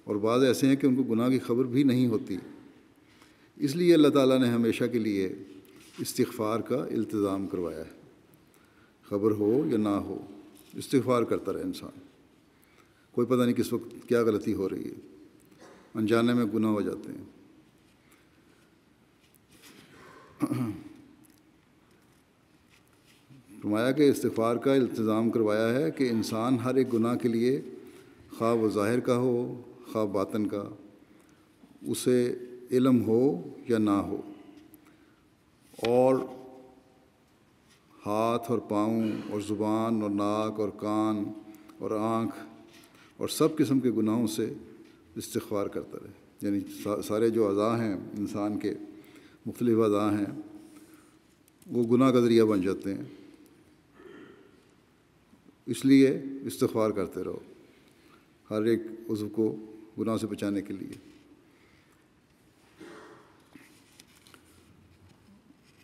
اور بعض ایسے ہیں کہ ان کو گناہ کی خبر بھی نہیں ہوتی۔ اس لیے اللہ تعالیٰ نے ہمیشہ کے لیے استغفار کا التزام کروایا ہے، خبر ہو یا نہ ہو استغفار کرتا رہے انسان۔ کوئی پتہ نہیں کس وقت کیا غلطی ہو رہی ہے، انجانے میں گناہ ہو جاتے ہیں۔ فرمایا کہ استغفار کا التزام کروایا ہے کہ انسان ہر ایک گناہ کے لیے، خواہ وہ ظاہر کا ہو خواہ باطن کا، اسے علم ہو یا نہ ہو، اور ہاتھ اور پاؤں اور زبان اور ناک اور کان اور آنکھ اور سب قسم کے گناہوں سے استغفار کرتا رہے۔ یعنی سارے جو اعضاء ہیں انسان کے، مختلف اعضاء ہیں، وہ گناہ کا ذریعہ بن جاتے ہیں، اس لیے استغفار کرتے رہو ہر ایک عضو کو گناہ سے بچانے کے لیے۔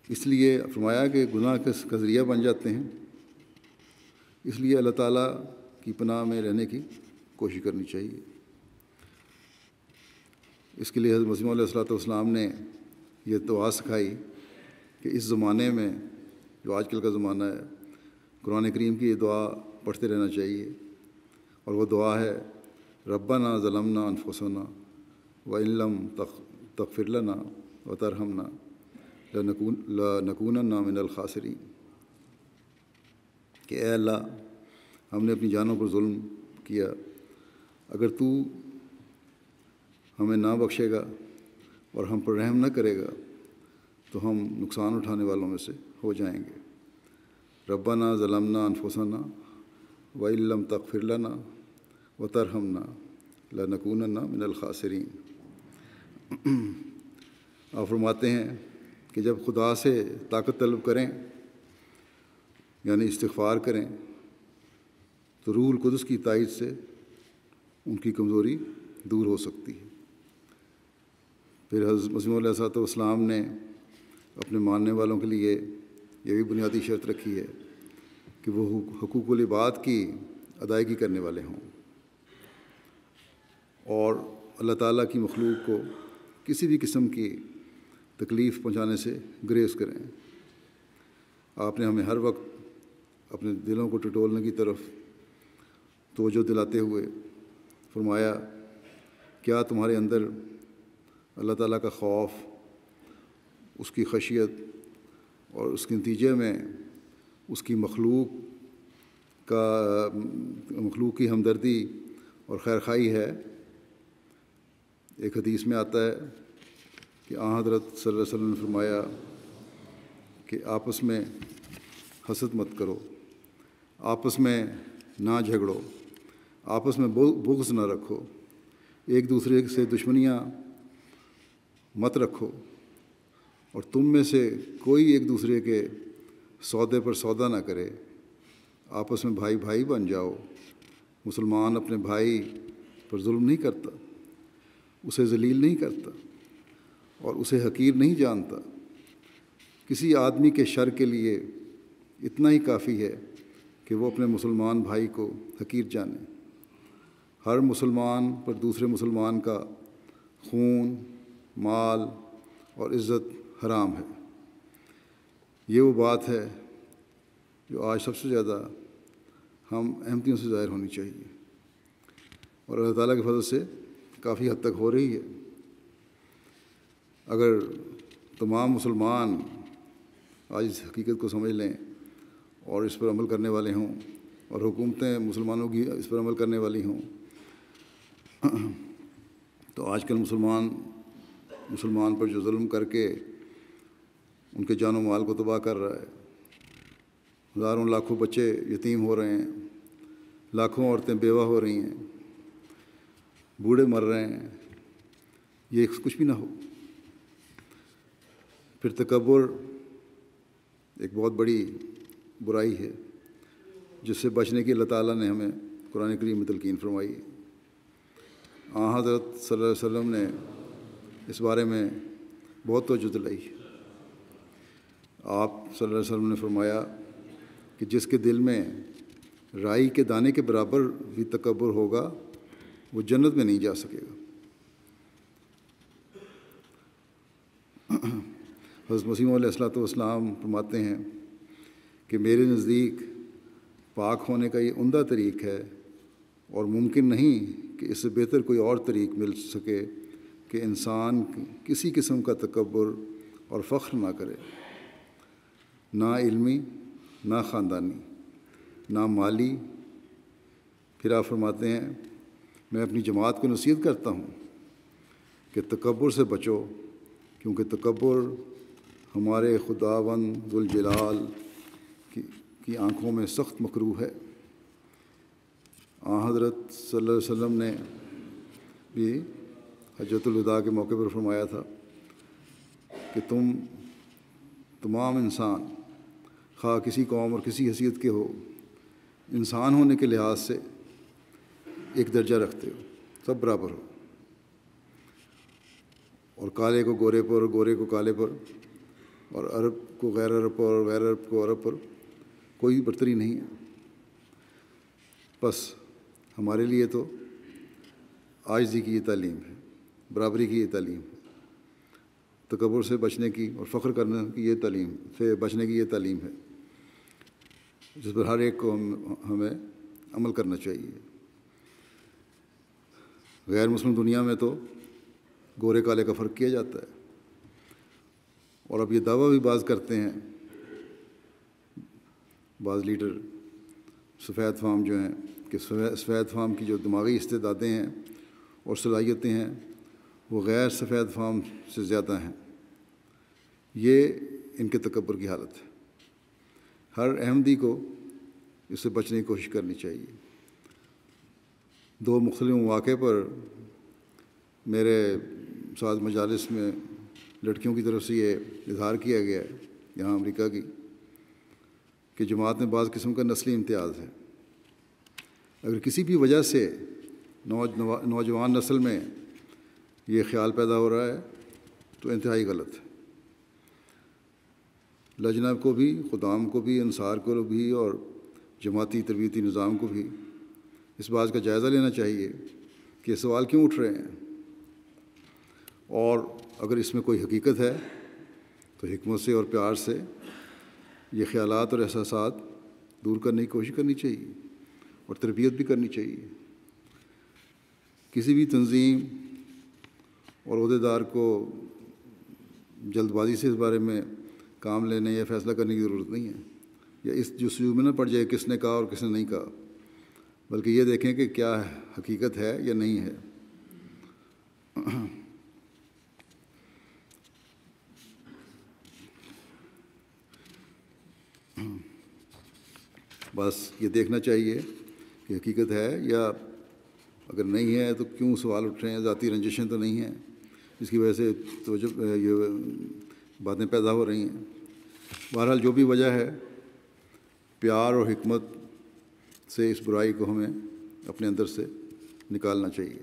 اس لیے فرمایا کہ گناہ کا ذریعہ بن جاتے ہیں، اس لیے اللہ تعالیٰ کی پناہ میں رہنے کی کوشش کرنی چاہیے۔ اس کے لیے حضرت مسیح علیہ السلام نے یہ دعا سکھائی کہ اس زمانے میں جو آج کل کا زمانہ ہے، قرآن کریم کی یہ دعا پڑھتے رہنا چاہیے، اور وہ دعا ہے ربنا ظلمنا انفسنا وان لم تغفر لنا وترحمنا لنکونن من الخاسرین، کہ اے اللہ ہم نے اپنی جانوں پر ظلم کیا، اگر تو ہمیں نہ بخشے گا اور ہم پر رحم نہ کرے گا تو ہم نقصان اٹھانے والوں میں سے ہو جائیں گے۔ ربنا ظلمنا انفسنا وان لم تغفر لنا وترحمنا لنکونن من الخاسرین۔ آپ فرماتے ہیں کہ جب خدا سے طاقت طلب کریں، یعنی استغفار کریں، تو روح القدس کی تائید سے ان کی کمزوری دور ہو سکتی ہے۔ پھر حضرت مسیح علیہ السلام نے اپنے ماننے والوں کے لیے یہ بھی بنیادی شرط رکھی ہے کہ وہ حقوق العباد کی ادائیگی کرنے والے ہوں، اور اللہ تعالیٰ کی مخلوق کو کسی بھی قسم کی تکلیف پہنچانے سے گریز کریں۔ آپ نے ہمیں ہر وقت اپنے دلوں کو ٹٹولنے کی طرف توجہ دلاتے ہوئے فرمایا، کیا تمہارے اندر اللہ تعالیٰ کا خوف، اس کی خشیت اور اس کے نتیجے میں اس کی مخلوق کا مخلوق کی ہمدردی اور خیرخواہی ہے۔ ایک حدیث میں آتا ہے کہ حضرت صلی اللہ علیہ وسلم نے فرمایا کہ آپس میں حسد مت کرو، آپس میں نہ جھگڑو، آپس میں بغض نہ رکھو، ایک دوسرے سے دشمنیاں مت رکھو، اور تم میں سے کوئی ایک دوسرے کے سودے پر سودا نہ کرے، آپس میں بھائی بھائی بن جاؤ۔ مسلمان اپنے بھائی پر ظلم نہیں کرتا، اسے ذلیل نہیں کرتا اور اسے حقیر نہیں جانتا۔ کسی آدمی کے شر کے لیے اتنا ہی کافی ہے کہ وہ اپنے مسلمان بھائی کو حقیر جانے۔ ہر مسلمان پر دوسرے مسلمان کا خون، مال اور عزت حرام ہے۔ یہ وہ بات ہے جو آج سب سے زیادہ ہم احمدیوں سے ظاہر ہونی چاہیے، اور اللہ تعالیٰ کے فضل سے کافی حد تک ہو رہی ہے۔ اگر تمام مسلمان آج اس حقیقت کو سمجھ لیں اور اس پر عمل کرنے والے ہوں، اور حکومتیں مسلمانوں کی اس پر عمل کرنے والی ہوں، تو آج کل مسلمان پر جو ظلم کر کے ان کے جان و مال کو تباہ کر رہا ہے، ہزاروں لاکھوں بچے یتیم ہو رہے ہیں، لاکھوں عورتیں بیوہ ہو رہی ہیں، بوڑھے مر رہے ہیں، یہ کچھ بھی نہ ہو۔ پھر تکبر ایک بہت بڑی برائی ہے جس سے بچنے کی اللہ تعالیٰ نے ہمیں قرآن کریم میں تلقین فرمائی ہے۔ حضرت صلی اللہ علیہ وسلم نے اس بارے میں بہت توجہ دلائی ہے۔ آپ صلی اللہ علیہ وسلم نے فرمایا کہ جس کے دل میں رائی کے دانے کے برابر بھی تکبر ہوگا وہ جنت میں نہیں جا سکے گا۔ حضرت مسیح علیہ السلام فرماتے ہیں کہ میرے نزدیک پاک ہونے کا یہ عمدہ طریق ہے، اور ممکن نہیں کہ اس سے بہتر کوئی اور طریق مل سکے کہ انسان کسی قسم کا تکبر اور فخر نہ کرے، نہ علمی، نہ خاندانی، نہ مالی۔ پھر آپ فرماتے ہیں میں اپنی جماعت کو نصیحت کرتا ہوں کہ تکبر سے بچو، کیونکہ تکبر ہمارے خداوند ذوالجلال کی آنکھوں میں سخت مکروہ ہے۔ حضرت صلی اللہ علیہ وسلم نے بھی حجۃ الوداع کے موقع پر فرمایا تھا کہ تم تمام انسان خواہ کسی قوم اور کسی حیثیت کے ہو، انسان ہونے کے لحاظ سے ایک درجہ رکھتے ہو، سب برابر ہو، اور کالے کو گورے پر اور گورے کو کالے پر، اور عرب کو غیر عرب پر اور غیر عرب کو عرب پر کوئی برتری نہیں ہے۔ بس ہمارے لیے تو عاجزی کی یہ تعلیم ہے، برابری کی یہ تعلیم ہے، تکبر سے بچنے کی اور فخر کرنے کی یہ تعلیم سے بچنے کی یہ تعلیم ہے، جس پر ہر ایک کو ہمیں عمل کرنا چاہیے۔ غیر مسلم دنیا میں تو گورے کالے کا فرق کیا جاتا ہے، اور اب یہ دعویٰ بھی بعض کرتے ہیں، بعض لیڈر سفید فام جو ہیں، کہ سفید فام کی جو دماغی استعدادیں ہیں اور صلاحیتیں ہیں وہ غیر سفید فام سے زیادہ ہیں۔ یہ ان کے تکبر کی حالت ہے۔ ہر احمدی کو اس سے بچنے کی کوشش کرنی چاہیے۔ دو مختلف مواقع پر میرے ساتھ مجالس میں لڑکیوں کی طرف سے یہ اظہار کیا گیا ہے یہاں امریکہ کی، کہ جماعت میں بعض قسم کا نسلی امتیاز ہے۔ اگر کسی بھی وجہ سے نوجوان نسل میں یہ خیال پیدا ہو رہا ہے تو انتہائی غلط ہے۔ لجنہ کو بھی، خدام کو بھی، انصار کو بھی، اور جماعتی تربیتی نظام کو بھی اس بات کا جائزہ لینا چاہیے کہ یہ سوال کیوں اٹھ رہے ہیں، اور اگر اس میں کوئی حقیقت ہے تو حکمت سے اور پیار سے یہ خیالات اور احساسات دور کرنے کی کوشش کرنی چاہیے اور تربیت بھی کرنی چاہیے۔ کسی بھی تنظیم اور عہدیدار کو جلد بازی سے اس بارے میں کام لینے یا فیصلہ کرنے کی ضرورت نہیں ہے۔ یا اس جستجو میں نہ پڑ جائے کس نے کہا اور کس نے نہیں کہا، بلکہ یہ دیکھیں کہ کیا حقیقت ہے یا نہیں ہے۔ بس یہ دیکھنا چاہیے کہ حقیقت ہے، یا اگر نہیں ہے تو کیوں سوال اٹھ رہے ہیں، ذاتی رنجشیں تو نہیں ہیں جس کی وجہ سے تو جب یہ باتیں پیدا ہو رہی ہیں۔ بہرحال جو بھی وجہ ہے، پیار اور حکمت سے اس برائی کو ہمیں اپنے اندر سے نکالنا چاہیے۔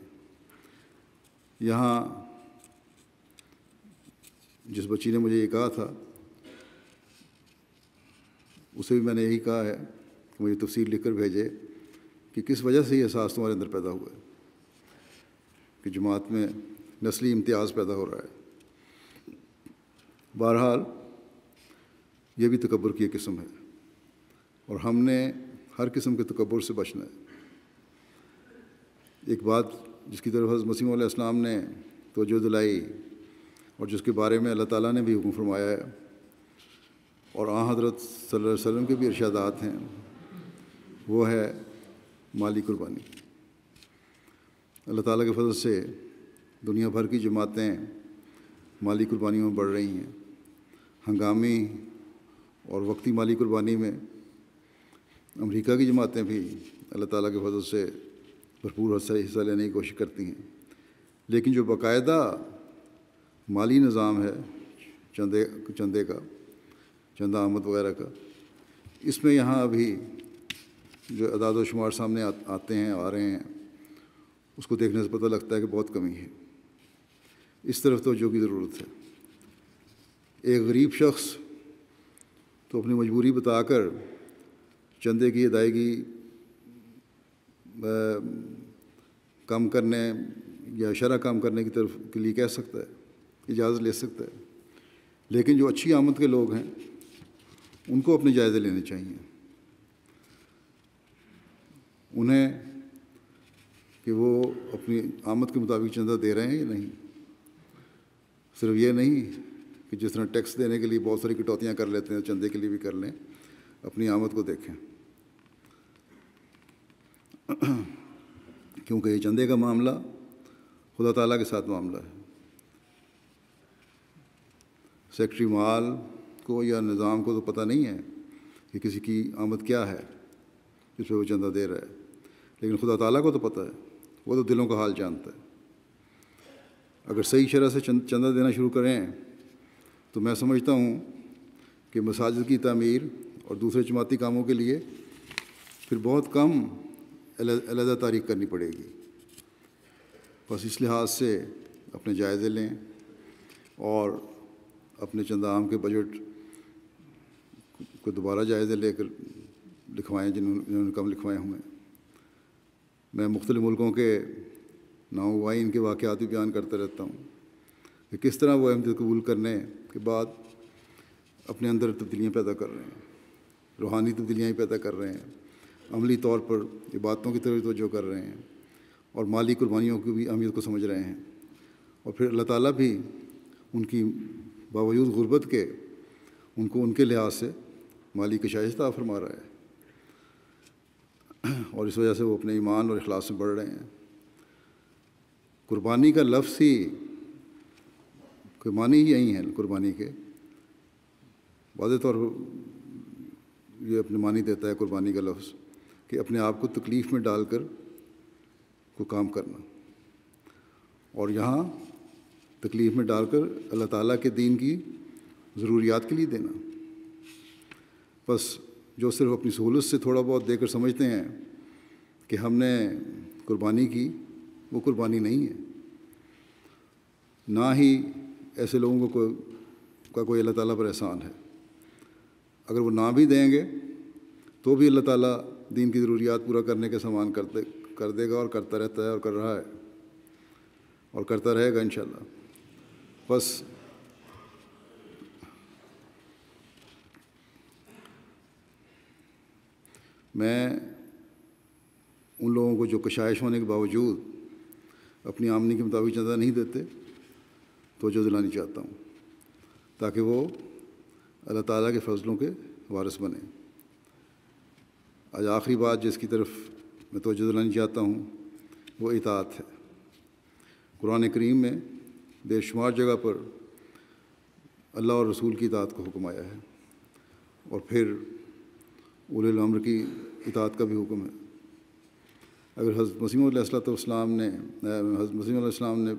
یہاں جس بچی نے مجھے یہ کہا تھا، اسے بھی میں نے یہی کہا ہے کہ مجھے تفصیل لکھ کر بھیجے کہ کس وجہ سے یہ احساس تمہارے اندر پیدا ہوا ہے کہ جماعت میں نسلی امتیاز پیدا ہو رہا ہے۔ بہرحال یہ بھی تکبر کی ایک قسم ہے، اور ہم نے ہر قسم کے تکبر سے بچنا ہے۔ ایک بات جس کی طرف حضرت مسیح علیہ السلام نے توجہ دلائی اور جس کے بارے میں اللہ تعالیٰ نے بھی حکم فرمایا ہے، اور آن حضرت صلی اللہ علیہ وسلم کے بھی ارشادات ہیں، وہ ہے مالی قربانی۔ اللہ تعالیٰ کے فضل سے دنیا بھر کی جماعتیں مالی قربانیوں میں بڑھ رہی ہیں۔ ہنگامی اور وقتی مالی قربانی میں امریکہ کی جماعتیں بھی اللہ تعالیٰ کے فضل سے بھرپور حصہ لینے کی کوشش کرتی ہیں، لیکن جو باقاعدہ مالی نظام ہے چندے کا، چندہ آمد وغیرہ کا، اس میں یہاں ابھی جو اعداد و شمار سامنے آتے ہیں، آ رہے ہیں، اس کو دیکھنے سے پتہ لگتا ہے کہ بہت کمی ہے۔ اس طرف توجہ کی ضرورت ہے۔ ایک غریب شخص تو اپنی مجبوری بتا کر چندے کی ادائیگی کم کرنے یا شرح کم کرنے کی طرف کے لیے کہہ سکتا ہے، اجازت لے سکتا ہے، لیکن جو اچھی آمد کے لوگ ہیں ان کو اپنے جائزے لینے چاہیے، انہیں کہ وہ اپنی آمد کے مطابق چندہ دے رہے ہیں یا نہیں۔ صرف یہ نہیں کہ جس طرح ٹیکس دینے کے لیے بہت ساری کٹوتیاں کر لیتے ہیں، چندے کے لیے بھی کر لیں، اپنی آمد کو دیکھیں، کیونکہ یہ چندے کا معاملہ خدا تعالیٰ کے ساتھ معاملہ ہے۔ سیکٹری مال کو یا نظام کو تو پتہ نہیں ہے کہ کسی کی آمد کیا ہے جس پہ وہ چندہ دے رہا ہے، لیکن خدا تعالیٰ کو تو پتہ ہے، وہ تو دلوں کا حال جانتا ہے۔ اگر صحیح شرح سے چندہ دینا شروع کریں تو میں سمجھتا ہوں کہ مساجد کی تعمیر اور دوسرے جماعتی کاموں کے لیے پھر بہت کم علیحدہ تاریخ کرنی پڑے گی۔ بس اس لحاظ سے اپنے جائزے لیں اور اپنے چندہ عام کے بجٹ کو دوبارہ جائزے لے کر لکھوائیں جنہوں نے کم لکھوائے ہوئے ہیں۔ میں مختلف ملکوں کے ناموبائن کے واقعات بھی بیان کرتا رہتا ہوں کہ کس طرح وہ احمدیت قبول کرنے کے بعد اپنے اندر تبدیلیاں پیدا کر رہے ہیں، روحانی تبدیلیاں ہی پیدا کر رہے ہیں، عملی طور پر عبادتوں کی طرف توجہ کر رہے ہیں، اور مالی قربانیوں کی بھی اہمیت کو سمجھ رہے ہیں، اور پھر اللہ تعالیٰ بھی ان کی باوجود غربت کے ان کو ان کے لحاظ سے مالی کشائش عطا فرما رہا ہے، اور اس وجہ سے وہ اپنے ایمان اور اخلاص میں بڑھ رہے ہیں۔ قربانی کا لفظ ہی کوئی معنی ہی یہی ہیں قربانی کے، واضح طور پر یہ اپنے معنی دیتا ہے قربانی کا لفظ کہ اپنے آپ کو تکلیف میں ڈال کر کوئی کام کرنا، اور یہاں تکلیف میں ڈال کر اللہ تعالیٰ کے دین کی ضروریات کے لیے دینا۔ بس جو صرف اپنی سہولت سے تھوڑا بہت دے کر سمجھتے ہیں کہ ہم نے قربانی کی، وہ قربانی نہیں ہے۔ نہ ہی ایسے لوگوں کا کوئی اللہ تعالیٰ پر احسان ہے۔ اگر وہ نہ بھی دیں گے تو بھی اللہ تعالیٰ دین کی ضروریات پورا کرنے کے سامان کر دے گا، اور کرتا رہتا ہے اور کر رہا ہے اور کرتا رہے گا انشاءاللہ۔ بس میں ان لوگوں کو جو کشائش ہونے کے باوجود اپنی آمدنی کے مطابق چندہ نہیں دیتے توجہ دلانی چاہتا ہوں، تاکہ وہ اللہ تعالیٰ کے فضلوں کے وارث بنیں۔ آج آخری بات جس کی طرف میں توجہ دلانا چاہتا ہوں وہ اطاعت ہے۔ قرآن کریم میں بے شمار جگہ پر اللہ اور رسول کی اطاعت کو حکم آیا ہے، اور پھر اولی الامر کی اطاعت کا بھی حکم ہے۔ اگر حضرت مسیح علیہ السلام نے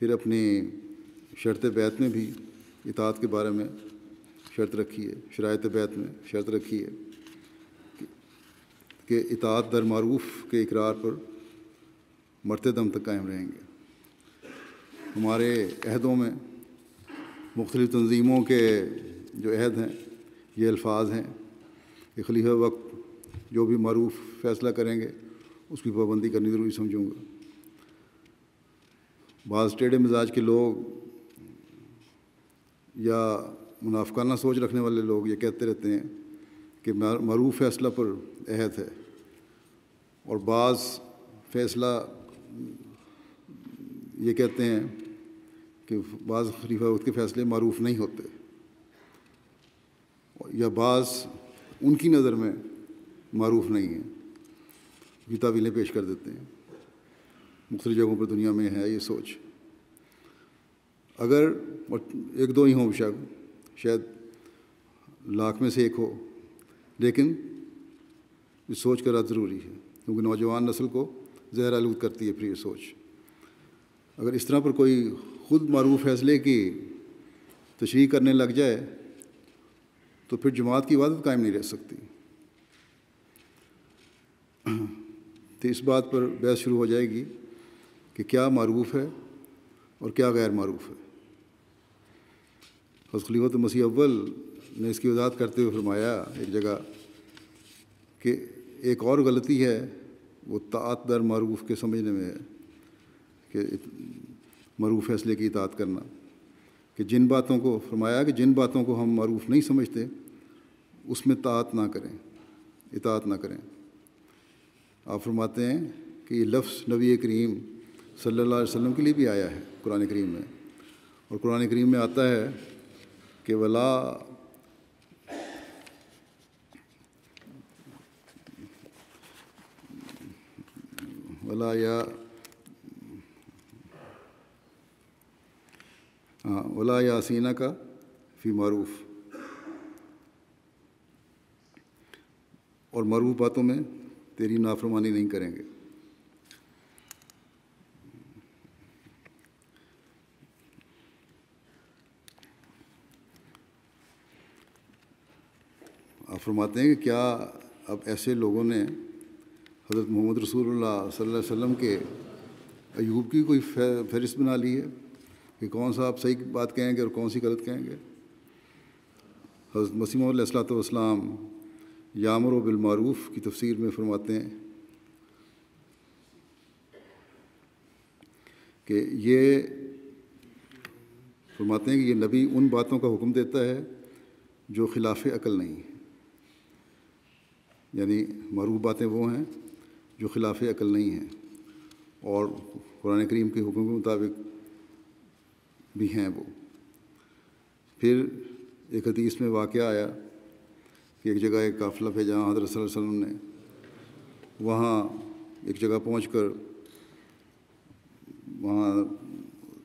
پھر اپنی شرط بیعت میں بھی اطاعت کے بارے میں شرط رکھی ہے، شرائط بیعت میں شرط رکھی ہے کہ اطاعت در معروف کے اقرار پر مرتے دم تک قائم رہیں گے۔ ہمارے عہدوں میں مختلف تنظیموں کے جو عہد ہیں یہ الفاظ ہیں کہ خلیفہ وقت جو بھی معروف فیصلہ کریں گے اس کی پابندی کرنی ضروری سمجھوں گا۔ بعض ٹیڑھے مزاج کے لوگ یا منافقانہ سوچ رکھنے والے لوگ یہ کہتے رہتے ہیں کہ معروف فیصلہ پر عہد ہے، اور بعض فیصلہ یہ کہتے ہیں کہ بعض خلیفہ وقت کے فیصلے معروف نہیں ہوتے، یا بعض ان کی نظر میں معروف نہیں ہیں، یہ تعویلیں پیش کر دیتے ہیں۔ مختلف جگہوں پر دنیا میں ہے یہ سوچ۔ اگر ایک دو ہی ہوں شاید لاکھ میں سے ایک ہو، لیکن اس سوچ کا رد ضروری ہے، کیونکہ نوجوان نسل کو زہر آلود کرتی ہے پھر یہ سوچ۔ اگر اس طرح پر کوئی خود معروف فیصلے کی تشریح کرنے لگ جائے تو پھر جماعت کی عبادت قائم نہیں رہ سکتی۔ تو اس بات پر بحث شروع ہو جائے گی کہ کیا معروف ہے اور کیا غیر معروف ہے۔ حضرت خلیفۃ مسیح اول نے اس کی وضاحت کرتے ہوئے فرمایا ایک جگہ کہ ایک اور غلطی ہے وہ طاعت در معروف کے سمجھنے میں ہے، کہ معروف فیصلے کی اطاعت کرنا، کہ جن باتوں کو فرمایا کہ جن باتوں کو ہم معروف نہیں سمجھتے اس میں طاعت نہ کریں، اطاعت نہ کریں۔ آپ فرماتے ہیں کہ یہ لفظ نبی کریم صلی اللہ علیہ وسلم کے لیے بھی آیا ہے قرآن کریم میں، اور قرآن کریم میں آتا ہے کہ ولا یاسینہ کا فی معروف، اور معروف باتوں میں تیری نافرمانی نہیں کریں گے۔ آپ فرماتے ہیں کہ کیا اب ایسے لوگوں نے حضرت محمد رسول اللہ صلی اللہ علیہ وسلم کے ایوب کی کوئی فہرست بنا لی ہے کہ کون سا آپ صحیح بات کہیں گے اور کون سی غلط کہیں گے؟ حضرت مسیح علیہ السلام یامر بالمعروف کی تفسیر میں فرماتے ہیں کہ یہ نبی ان باتوں کا حکم دیتا ہے جو خلاف عقل نہیں ہیں، یعنی معروف باتیں وہ ہیں جو خلاف عقل نہیں ہیں اور قرآن کریم کے حکم کے مطابق بھی ہیں وہ۔ پھر ایک حدیث میں واقعہ آیا کہ ایک جگہ ایک قافلہ بھیجا حضرت صلی اللہ علیہ وسلم نے، وہاں ایک جگہ پہنچ کر وہاں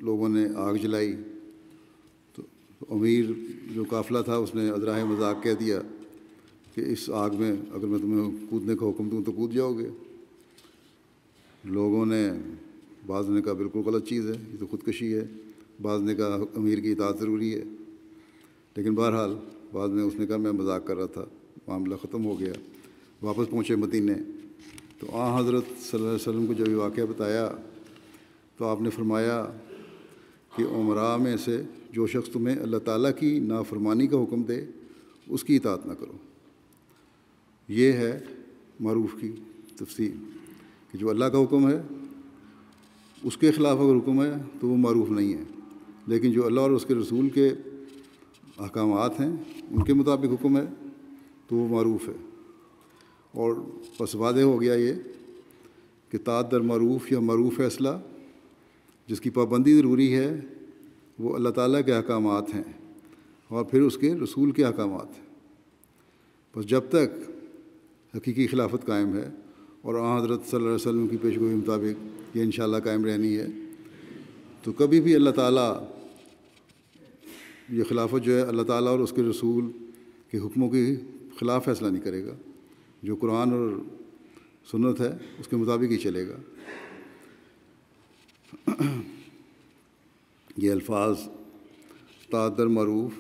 لوگوں نے آگ جلائی، تو امیر جو قافلہ تھا اس نے ادراہ مذاق کہہ دیا کہ اس آگ میں اگر میں تمہیں کودنے کا حکم دوں تو کود جاؤ گے۔ لوگوں نے، بعض نے کہا بالکل غلط چیز ہے، یہ تو خودکشی ہے، بعض نے کہا امیر کی اطاعت ضروری ہے، لیکن بہرحال بعد میں اس نے کہا میں مذاق کر رہا تھا، معاملہ ختم ہو گیا۔ واپس پہنچے مدینے تو حضرت صلی اللہ علیہ وسلم کو جب یہ واقعہ بتایا تو آپ نے فرمایا کہ عمراء میں سے جو شخص تمہیں اللہ تعالیٰ کی نافرمانی کا حکم دے اس کی اطاعت نہ کرو۔ یہ ہے معروف کی تفصیل کہ جو اللہ کا حکم ہے اس کے خلاف اگر حکم ہے تو وہ معروف نہیں ہے، لیکن جو اللہ اور اس کے رسول کے احکامات ہیں ان کے مطابق حکم ہے تو وہ معروف ہے۔ اور بس واضح ہو گیا یہ کہ طاعت در معروف یا معروف فیصلہ جس کی پابندی ضروری ہے وہ اللہ تعالیٰ کے احکامات ہیں اور پھر اس کے رسول کے احکامات ہیں۔ بس جب تک حقیقی خلافت قائم ہے اور حضرت صلی اللہ علیہ وسلم کی پیشگوئی کے مطابق یہ انشاءاللہ قائم رہنی ہے، تو کبھی بھی اللہ تعالیٰ یہ خلافت جو ہے اللہ تعالیٰ اور اس کے رسول کے حکموں کے خلاف فیصلہ نہیں کرے گا. جو قرآن اور سنت ہے اس کے مطابق ہی چلے گا. یہ الفاظ اطاعت در معروف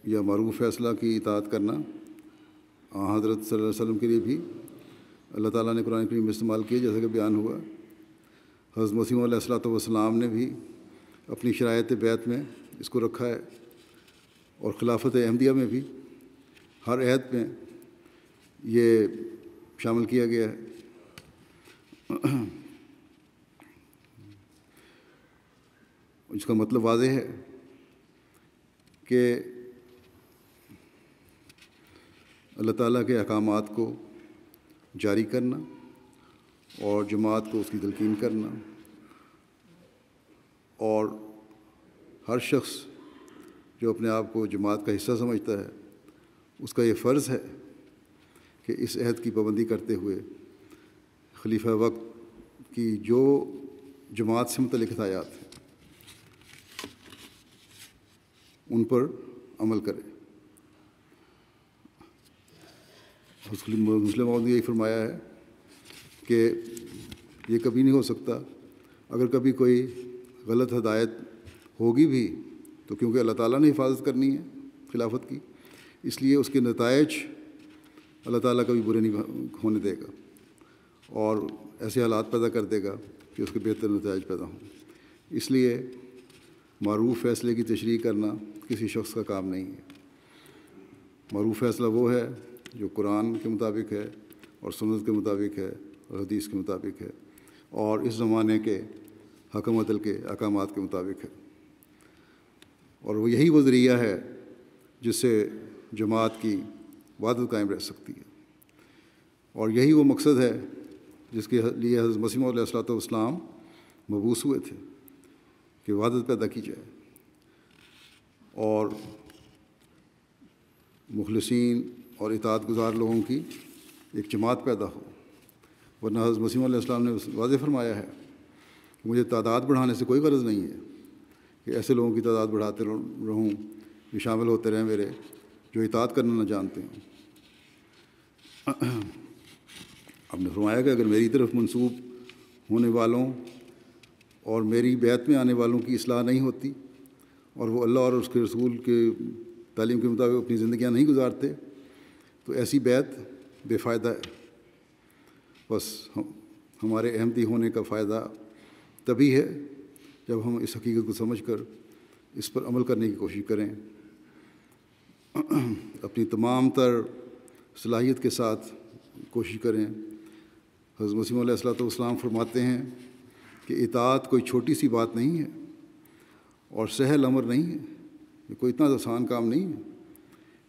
یا معروف فیصلہ کی اطاعت کرنا حضرت صلی اللہ علیہ وسلم کے لیے بھی اللہ تعالیٰ نے قرآن کریم میں استعمال کیے، جیسا کہ بیان ہوا. حضرت مسیح علیہ الصلوۃ والسلام نے بھی اپنی شرائط بیعت میں اس کو رکھا ہے، اور خلافت احمدیہ میں بھی ہر عہد میں یہ شامل کیا گیا ہے. اس کا مطلب واضح ہے کہ اللہ تعالیٰ کے احکامات کو جاری کرنا اور جماعت کو اس کی تلقین کرنا، اور ہر شخص جو اپنے آپ کو جماعت کا حصہ سمجھتا ہے اس کا یہ فرض ہے کہ اس عہد کی پابندی کرتے ہوئے خلیفہ وقت کی جو جماعت سے متعلق ہدایات ہیں ان پر عمل کرے. مسلم نے یہی فرمایا ہے کہ یہ کبھی نہیں ہو سکتا، اگر کبھی کوئی غلط ہدایت ہوگی بھی تو کیونکہ اللہ تعالیٰ نے حفاظت کرنی ہے خلافت کی، اس لیے اس کے نتائج اللہ تعالیٰ کبھی برے نہیں ہونے دے گا اور ایسے حالات پیدا کر دے گا کہ اس کے بہتر نتائج پیدا ہوں. اس لیے معروف فیصلے کی تشریح کرنا کسی شخص کا کام نہیں ہے. معروف فیصلہ وہ ہے جو قرآن کے مطابق ہے اور سنت کے مطابق ہے اور حدیث کے مطابق ہے اور اس زمانے کے حکم عدل کے احکامات کے مطابق ہے، اور وہ یہی وہ ذریعہ ہے جس سے جماعت کی وحدت قائم رہ سکتی ہے، اور یہی وہ مقصد ہے جس کے لیے حضرت مسیح علیہ الصلوۃ والسلام مبعوث ہوئے تھے کہ وحدت پیدا کی جائے اور مخلصین اور اطاعت گزار لوگوں کی ایک جماعت پیدا ہو. ورنہ حضرت مسیح علیہ السلام نے واضح فرمایا ہے کہ مجھے تعداد بڑھانے سے کوئی غرض نہیں ہے کہ ایسے لوگوں کی تعداد بڑھاتے رہوں جو شامل ہوتے رہیں میرے، جو اطاعت کرنا نہ جانتے ہیں. آپ نے فرمایا کہ اگر میری طرف منسوب ہونے والوں اور میری بیعت میں آنے والوں کی اصلاح نہیں ہوتی اور وہ اللہ اور اس کے رسول کے تعلیم کے مطابق اپنی زندگیاں نہیں گزارتے تو ایسی بیعت بے فائدہ ہے. بس ہمارے احمدی ہونے کا فائدہ تبھی ہے جب ہم اس حقیقت کو سمجھ کر اس پر عمل کرنے کی کوشش کریں، اپنی تمام تر صلاحیت کے ساتھ کوشش کریں. حضرت مسیح علیہ الصلوۃ والسلام فرماتے ہیں کہ اطاعت کوئی چھوٹی سی بات نہیں ہے اور سہل امر نہیں ہے، یہ کوئی اتنا آسان کام نہیں ہے،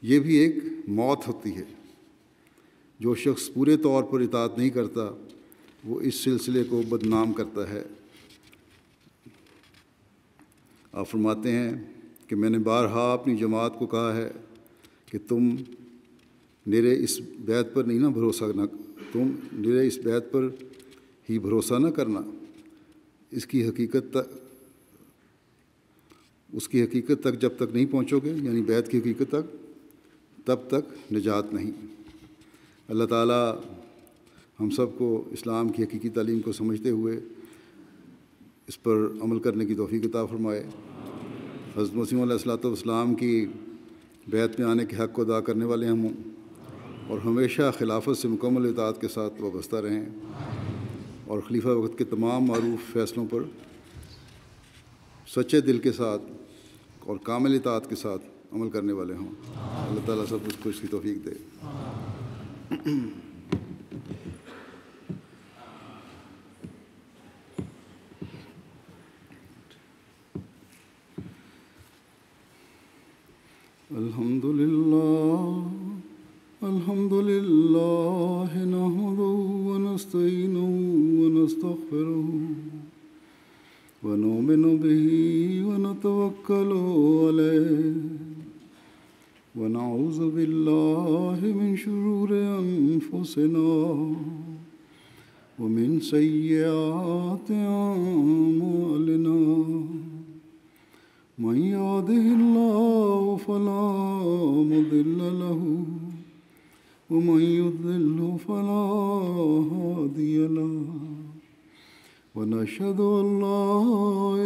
یہ بھی ایک موت ہوتی ہے. جو شخص پورے طور پر اطاعت نہیں کرتا وہ اس سلسلے کو بدنام کرتا ہے. آپ فرماتے ہیں کہ میں نے بارہا اپنی جماعت کو کہا ہے کہ تم میرے اس بیعت پر ہی بھروسہ نہ کرنا، اس کی حقیقت تک جب تک نہیں پہنچو گے، یعنی بیعت کی حقیقت تک، تب تک نجات نہیں. اللہ تعالیٰ ہم سب کو اسلام کی حقیقی تعلیم کو سمجھتے ہوئے اس پر عمل کرنے کی توفیق عطا فرمائے. حضرت مسیح علیہ الصلوۃ والسلام کی بیعت میں آنے کے حق کو ادا کرنے والے ہم ہوں اور ہمیشہ خلافت سے مکمل اطاعت کے ساتھ وابستہ رہیں اور خلیفہ وقت کے تمام معروف فیصلوں پر سچے دل کے ساتھ اور کامل اطاعت کے ساتھ عمل کرنے والے ہوں. اللہ تعالیٰ سب کو اس کی توفیق دے. الحمد لله نحمده ونستعينه ونستغفره ونؤمن به ونتوكل عليه ونعوذ بالله من شرور أنفسنا ومن سيئات أعمالنا من يهده الله فلا مضل له ومن يضلل فلا هادي له ونشهد أن لا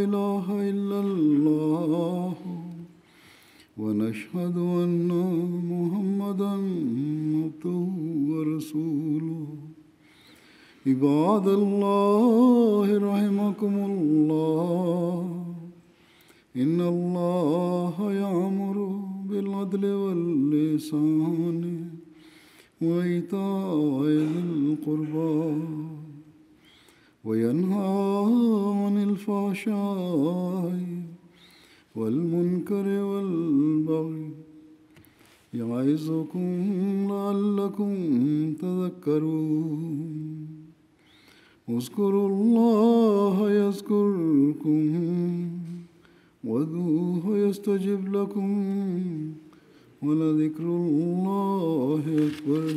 إله إلا الله ونشهد أن محمدًا عبده ورسوله عباد الله رحمكم الله إن الله يأمر بالعدل والإحسان وإيتاء ذي القربى وينهى عن الفحشاء والمنكر والبغي يعظكم لعلكم تذكرون اذكروا الله يذكركم وادعوه يستجب لكم ولذكر الله أكبر